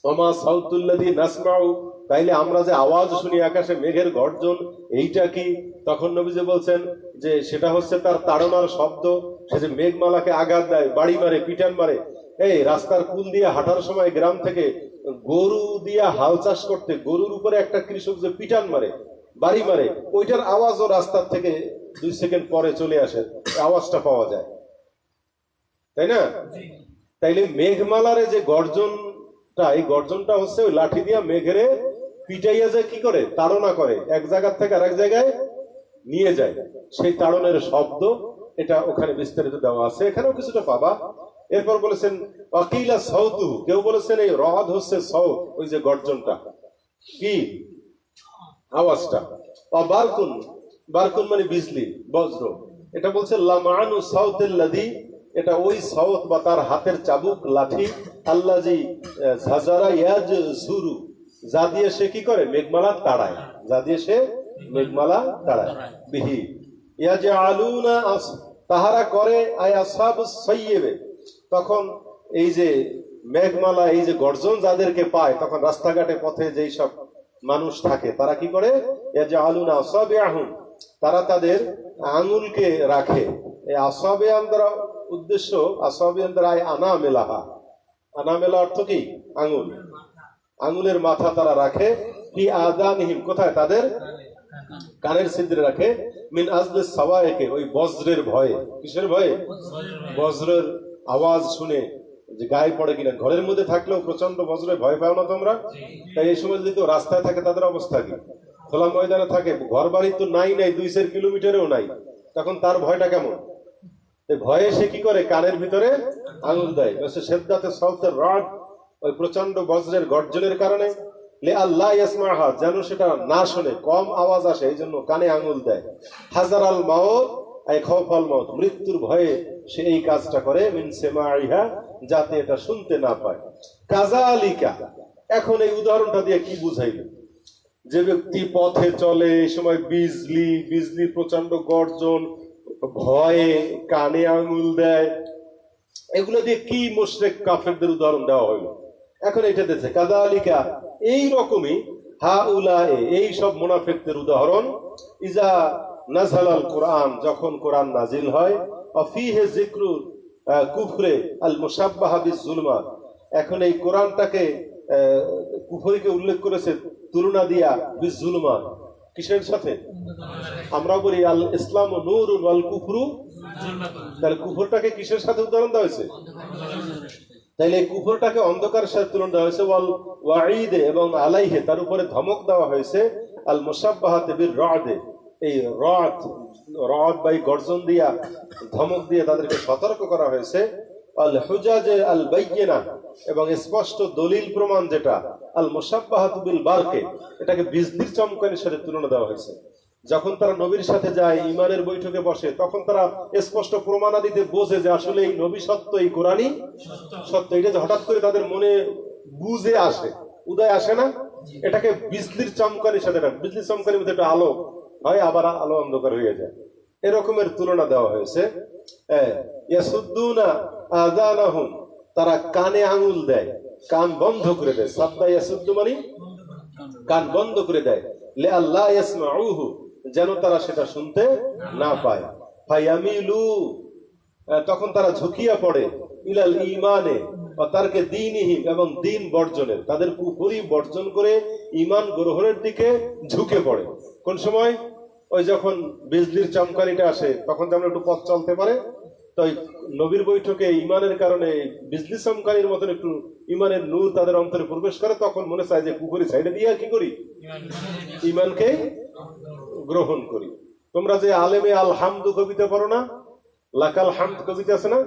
ওমা সাউতুল্লাযী নাসমাউ তাইলে আমরা যে আওয়াজ শুনি আকাশে মেঘের গর্জন, এইটা কি? তখন নবীজি বলছেন যে সেটা হচ্ছে তার তাড়নার শব্দ। সে যে মেঘমালাকে আঘাত দেয়, বাড়ি মারে, পিটান মারে। এই রাস্তার কুল দিয়ে হাঁটার সময় গ্রাম থেকে গরু দিয়া হাল চাষ করতে গরুর উপরে একটা কৃষক যে পিটান মারে, বাড়ি মারে, ওইটার আওয়াজও রাস্তার থেকে 2 সেকেন্ড পরে চলে আসে, আওয়াজটা পাওয়া যায়, তাই না? তাইলে মেঘমালারে যে গর্জনটা, এই গর্জনটা হচ্ছে ওই লাঠি দিয়া মেঘেরে পিটাইয়া যে কি করে, তাড়না করে, এক জায়গা থেকে আরেক জায়গায় নিয়ে যায়, সেই তাড়নের শব্দ। এটা ওখানে বিস্তারিত দেওয়া আছে, এখানেও কিছুটা পাবা। এরপর বলেছেন অকিলা সৌতু, কেউ বলেছেন এই রদ হচ্ছে সৌত, ওই যে গর্জনটা, কি আওয়াজটা। বারকুন, বারকুন মানে বিজলি, বজ্র। এটা বলছে লামানু সাউতিল্লাযী, এটা ওই সাউত বা তার হাতের চাবুক, লাঠি, আল্লাযী জাজারা ইয়াজুরু, যা দিয়ে সে কি করে, মেঘমালা তাড়ায়, যা দিয়ে সে মেঘমালা তাড়ায়। বিহি ইয়াজআলুনা, তাহারা করে আয় আসহাবুস সাইয়্যিবে, তখন এই যে মেঘমালা, এই যে গর্জন যাদেরকে পায়, তখন রাস্তাঘাটে পথে যেই সব মানুষ থাকে তারা কি করে, ইয়াজআলুনা আসাবিআহুম, তারা তাদের আঙ্গুলকে রাখে। এই আসাবিআম দ্বারা উদ্দেশ্য, আসাবিআম দ্বারা আনামেলাহা, আনামেলা অর্থ কি, আঙ্গুল, আঙ্গুলের মাথা তারা রাখে। কি আযানিহিম, কোথায়, তাদের কানের ছিদ্রে রাখে। মিন আজলিস সাওয়াইকে, ওই বজ্রের ভয়ে। কিসের ভয়ে? বজ্রের আওয়াজ শুনে যে গায়ে পড়ে কিনা। ঘরের মধ্যে থাকলেও প্রচন্ড বজ্রে ভয় পাও না তোমরা? তাই এই সময় যদি কেউ রাস্তায় থাকে তাদের অবস্থা কি? খোলা ময়দানে থাকে, ঘর বাড়ি তো নাই 2-4 কিলোমিটারেও নাই, তখন তার ভয়টা কেমন? ভয়ে সে কি করে, কানের ভিতরে আঙুল দেয়। সেদ্দাতে সাউতের রড, ওই প্রচন্ড বজ্রের গর্জনের কারণে, লে আল্লাহ ইয়াসমাহা, যেন সেটা না শুনে, কম আওয়াজ আসে, এই জন্য কানে আঙুল দেয়। হাজার আল মাউত আই খাউফাল মাউত, মৃত্যুর ভয়ে সে এই কাজটা করে। মিন সেমাইহা, যাতে এটা শুনতে না পায়। কাযালিকা, এখন এই উদাহরণটা দিয়ে কি বুঝাইল? যে ব্যক্তি পথে চলে, এই সময় বিজলি, বিজলি প্রচন্ড গর্জন, ভয়ে কানে আঙুল দেয়, এগুলো দিয়ে কি মুশরিক কাফেরদের উদাহরণ দেওয়া হইল? এখন এটা দিয়েছে কাযালিকা, এই রকমই হাউলায়ে, এই সব মুনাফিকদের উদাহরণ। ইজা নাযালাল কোরআন, যখন কোরআন নাজিল হয়, অফিহে যিকরু কুফরে আল মুশাব্বাহা বিজ-জুলমাত, এখন এই কোরআনটাকে কুফরকে উল্লেখ করেছে তুলনা দিয়া বিজ-জুলমাত, কিসের সাথে? আমরা বলি আল ইসলামু নূরুন ওয়াল কুফরু, তাহলে কুফরটাকে কিসের সাথে উদাহরণ দেওয়া হয়েছে? তাইলে এই কুফরটাকে অন্ধকারের সাথে তুলনা দেওয়া হয়েছে। ওয়াল ওয়াঈদে, এবং আলাইহে, তার উপরে ধমক দেওয়া হয়েছে। আল মুশাব্বাহাতে বির রাদে, এই রাদ, রাদ বাই গর্জন দিয়া, ধমক দিয়ে তাদেরকে সতর্ক করা হয়েছে। আল হুজাজে আল বাইয়িনা, এবং স্পষ্ট দলিল প্রমাণ যেটা। আল মুশাব্বাহাতু বিল বারকে, এটাকে বিজলির চমকানির সাথে তুলনা দেওয়া হয়েছে। যখন তারা নবীর সাথে যায়, ইমানের বৈঠকে বসে, তখন তারা স্পষ্ট প্রমাণাদিতে বোঝে যে আসলে এই নবী সত্য, এই কোরআনই সত্য। এটা যে হঠাৎ করে তাদের মনে বুঝে আসে, উদয় আসে না, এটাকে বিজলির চমকানির সাথে, বিজলির চমকানির মধ্যে একটা আলো হয়, আবার আলো অন্ধকার হয়ে যায়, এরকমের তুলনা দেওয়া হয়েছে। ইয়াসুদ্দুনা আযানাহুম, তারা কানে আঙুল দেয়, কান বন্ধ করে দেয়। সাদ্দা ইয়াসুদ্দু মানে কান বন্ধ করে দেয়। লে আল্লাহ ইয়াসমাউহু, যেন তারা সেটা শুনতে না পায়। ফায়ামিলু, তখন তারা ঝুঁকিয়া পড়ে। ইলাল ঈমানে ওয়া তারকে দীনিহিম, এবং দিন বর্জনের, তাদের কুফরি বর্জন করে ঈমান গ্রহণের দিকে ঝুঁকে পড়ে। কোন সময়? ওই যখন বিজলির চমকানিটা আসে, তখন যেমন একটু পথ চলতে পারে, তো নবীর বৈঠকে ঈমানের কারণে বিজলি চমকানির মতন একটু ঈমানের নূর তাদের অন্তরে প্রবেশ করে, তখন মনে চায় যে কুফরি সাইডে দিয়ে কি করি, ঈমানকে গ্রহণ করি। তোমরা যে আলেমে আল হামদু কবিতা পড়ো না, লাকাল হামদ কবিতা আছে না,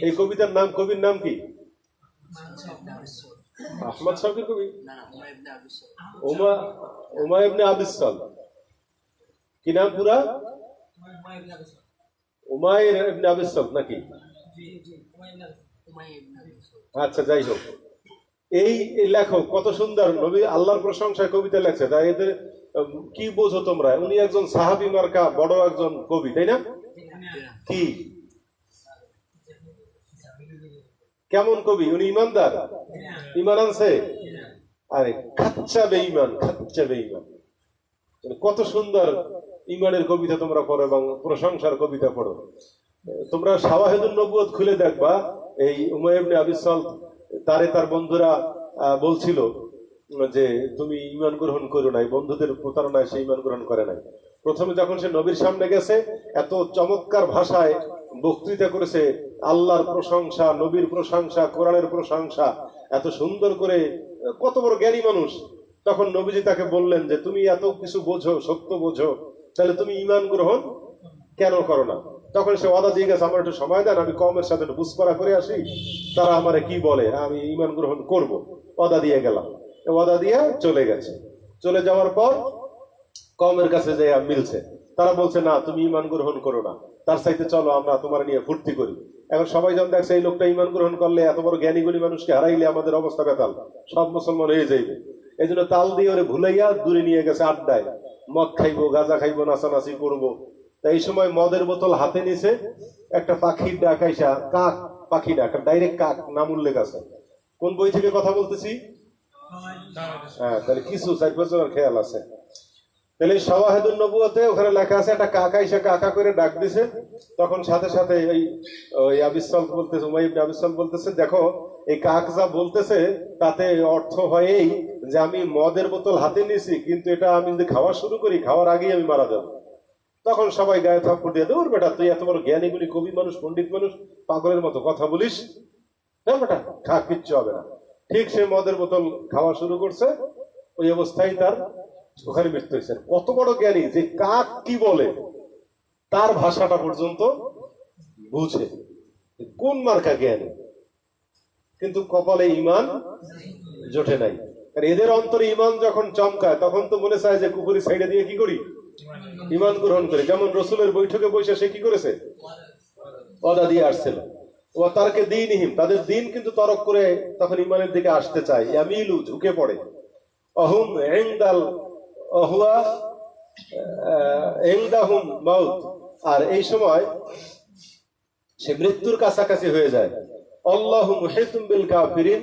এই কবিতার নাম, কবির নাম কি? আহমদ শওকীর কবি, উমা ইবনে আবিস সাল, কি নাম পুরা? উমাইর ইবনে আবিস সাল নাকি? আচ্ছা, যাই হোক, এই লেখক কত সুন্দর নবী আল্লাহর প্রশংসায় কবিতা লেখছে। তাই এদের কি বোঝো তোমরা? উনি একজন সাহাবী মার্কা বড় একজন কবি, তাই না? কি কেমন কবি উনি? ইমানদার, ইমান আনছে। আরে খাচ্চা বেঈমান, খাচ্চা বেঈমান। কত সুন্দর ইমানের কবিতা তোমরা পড়ো এবং প্রশংসার কবিতা পড়ো। তোমরা শাওয়াহিদুন নবুয়ত খুলে দেখবা, এই উমাইয়া ইবনে আবি সাল্ত তার বন্ধুরা বলছিল যে তুমি ঈমান গ্রহণ করো নাই, বন্ধুদের প্রতারণায় সে ঈমান গ্রহণ করে নাই। প্রথমে যখন সে নবীর সামনে গেছে, এত চমৎকার ভাষায় বক্তৃতা করেছে, আল্লাহর প্রশংসা, নবীর প্রশংসা, কোরআনের প্রশংসা, এত সুন্দর করে, কত বড় জ্ঞানী মানুষ। তখন নবীজি তাকে বললেন যে তুমি এত কিছু বোঝো, সত্য বোঝো, তাহলে তুমি ঈমান গ্রহণ কেন করো না? তখন সে ওয়াদা দিয়ে গেছে, আমার একটু সময় দেন, আমি কওমের সাথে একটু বুঝপড়া করে আসি, তারা আমারে কি বলে, আমি ঈমান গ্রহণ করব। ওয়াদা দিয়ে গেলাম, ওয়াদা দিয়ে চলে গেছে। চলে যাওয়ার পর কওমের কাছে যে মিলছে, তারা বলছে না তুমি ঈমান গ্রহণ করো না, তার চাইতে চলো আমরা তোমার নিয়ে ফুর্তি করি। এখন সবাই যখন দেখছে এই লোকটা ঈমান গ্রহণ করলে, এত বড় জ্ঞানী গুণী মানুষকে হারাইলে আমাদের অবস্থা বেতাল, সব মুসলমান হয়ে যাইবে, এই জন্য তাল দিয়ে ওরে ভুলাইয়া দূরে নিয়ে গেছে আড্ডায়, মদ খাইবো, গাঁজা খাইবো, নাচানাচি করবো। এই সময় মদের বোতল হাতে নিছে, একটা পাখির ডাক আইসা, কাক পাখি ডাক, ডাইরেক্ট কাক নাম উল্লেখ আছে। কোন বই থেকে কথা বলতেছি? হ্যাঁ, তাহলে কিছু 4-5 জনের খেয়াল আছে। তাহলে শাওয়াহিদুন নবুয়তে ওখানে লেখা আছে, একটা কাক আইসা কাকা করে ডাক দিছে। তখন সাথে সাথে ওই আবি সাল্ত বলতেছে, উমাইয়া ইবনে আবি সাল্ত বলতেছে, দেখো এই কাক যা বলতেছে তাতে অর্থ হয় এই যে আমি মদের বোতল হাতে নিয়েছি, কিন্তু এটা আমি যদি খাওয়া শুরু করি, খাওয়ার আগেই আমি মারা যাবো। তখন সবাই গায়ে থাপ্পড় দিয়ে, দূর বেটা, তুই এত বড় জ্ঞানী গুণী কবি মানুষ, পণ্ডিত মানুষ, পাগলের মতো কথা বলিস, হ্যাঁ বেটা, খা, কিচ্ছু হবে না। ঠিক সে মদের বোতল খাওয়া শুরু করছে, ওই অবস্থায় তার ওখানে মৃত্যু হয়েছে। কত বড় জ্ঞানী যে কাক কি বলে তার ভাষাটা পর্যন্ত বুঝে, কোন মার্কা জ্ঞানী, কিন্তু কপালে ঈমান জোটে নাই। আর এদের অন্তরে ঈমান যখন চমকায়, তখন তো মনে চায় যে কুকুরি সাইডে দিয়ে কি করি, ঈমান গ্রহণ করে। যেমন রসুলের বৈঠকে বসে সে কি করেছে, ওয়াদা দিয়ে আসছিল, ও তারকে দীনহিম, তাদের দিন কিন্তু তরক করে তখন ঈমানের দিকে আসতে চায়, ইয়ামিলু, ঝুঁকে পড়ে, অহুম ইনদাল অহুয়া ইনদাহুম মাউত, আর এই সময় সে মৃত্যুর কাছাকাছি হয়ে যায়। আল্লাহু মুহিতুম বিল কাফিরিন,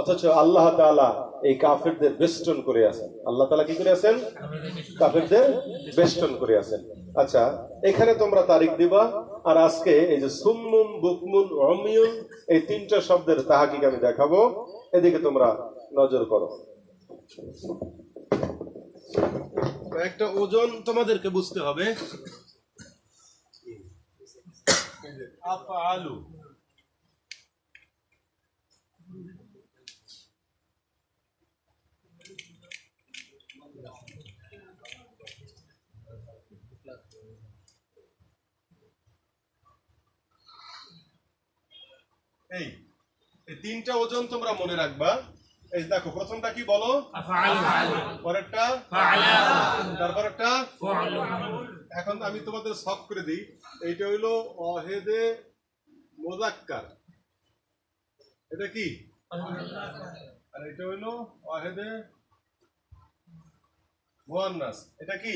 অথচ আল্লাহ তাআলা এই কাফেরদের বেষ্টন করে আছেন। আল্লাহ তাআলা কি করে আছেন? কাফেরদের বেষ্টন করে আছেন। আচ্ছা, এখানে তোমরা তারিখ দিবা, আর আজকে এই যে সুম্মুম, বুকমুন, উমিয়ুন, এই 3টা শব্দের তাহকিক আমি দেখাবো, এদিকে তোমরা নজর করো। একটা ওজন তোমাদেরকে বুঝতে হবে। আফআলু, এই 3টা ওজন তোমরা মনে রাখবা। এই দেখো, প্রথমটা কি বলো? পরেরটা, তারপরেরটা। এখন আমি তোমাদের সব করে দিই। এইটা হইলো ওয়াহেদে মুযাক্কার, এটা কি? আর এটা হইলো ওয়াহেদে মুআন্নাস, এটা কি?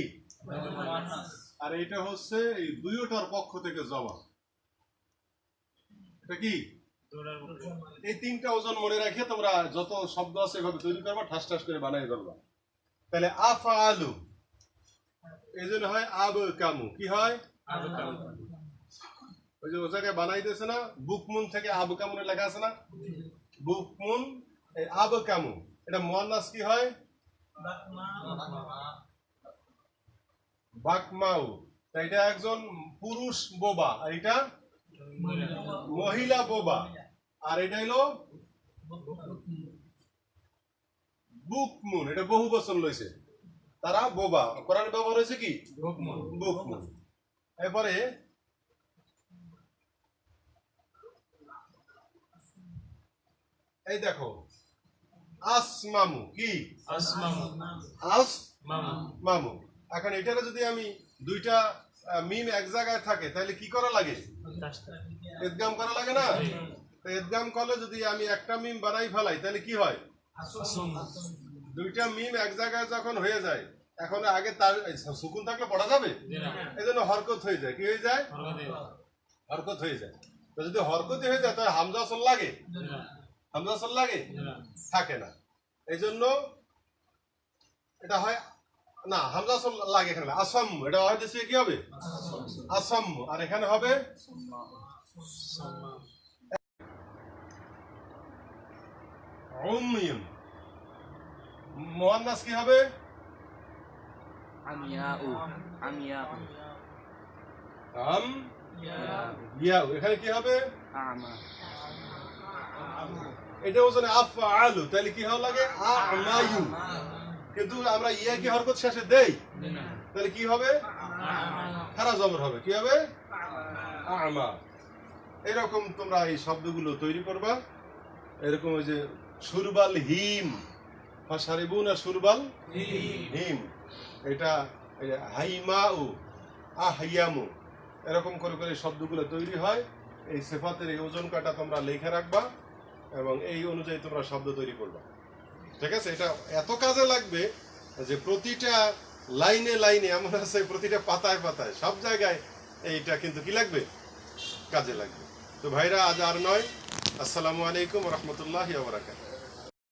আর এটা হচ্ছে এই দুইটার পক্ষ থেকে জমা, এটা কি? এই 3টা ওজন মনে রেখে তোমরা যত শব্দ আছে এভাবে তৈরি করবা, ঠাস ঠাস করে বানাই ফেলবা। তাহলে আফআলু, এই জন্য হয় আবকামু, কি হয়? ওই যে ও জায়গায় বানাইতেছে না, বুকমুন থেকে আবকামুনে লেখা আছে না, বুকমুন, এই আবকামু, এটা মুআন্নাস কি হয়? বাকমাউ। তাই এটা একজন পুরুষ বোবা, আর এটা মহিলা বোবা, আর এটা হলো বুকমুন, এটা বহু বচন লইছে, তারা বোবা, কোরআনে ব্যবহার হয়েছে কি? বুকমুন। এরপরে এই দেখো, আসমামু, কি? আসমামু। এখন এটারে যদি আমি দুইটা মিম এক জায়গায় থাকে, তাহলে কি করা লাগে? ইদগাম করা লাগে না? ইদগাম করলে যদি আমি একটা মিম বানাই ফেলাই, তাহলে কি হয়? দুইটা মিম এক জায়গায় যখন হয়ে যায়, এখন আগে তার সুকুন থাকলে পড়া যাবে, এই জন্য হরকত হয়ে যায়। কি হয়ে যায়? হরকত হয়ে যায়। তো যদি হরকতি হয়ে যায়, তাহলে হামজা আসল লাগে? হামজা আসল লাগে? থাকে না। এই জন্য এটা হয় না, হামজা আসল লাগে এখানে, আসাম, এটা হয় দেশে কি হবে আসাম, আর এখানে হবে উমিয়ুন। মুয়ান্নাস কি হবে আমিয়াউ আমিয়াউ আম ইয়াউ, এখানে কি হবে আমা এটা ওজনে আফআলু, তাহলে কি হওয়া লাগে আমায়ু, কিন্তু আমরা ইয়া কি হরকত শেষে দেই, তাহলে কি হবে খারা জবর হবে, কি হবে আমা। এরকম তোমরা এই শব্দগুলো তৈরি করবা। এরকম ওই যে সুরবাল হিম, ফাশারিবুনা সুরবাল হিম, এটা হাইমাউ আহইয়ামু, এরকম করে করে শব্দগুলো তৈরি হয়। এই সিফাতের এই ওজন কাটা তোমরা লিখে রাখবা এবং এই অনুযায়ী তোমরা শব্দ তৈরি করবা, ঠিক আছে? এটা এত কাজে লাগবে যে প্রতিটা লাইনে লাইনে, এমন আছে প্রতিটা পাতায় পাতায়, সব জায়গায় এইটা কিন্তু কি লাগবে, কাজে লাগবে। তো ভাইরা, আজ আর নয়। আসসালামু আলাইকুম ওয়া রাহমাতুল্লাহি ওয়া বারাকাতুহু।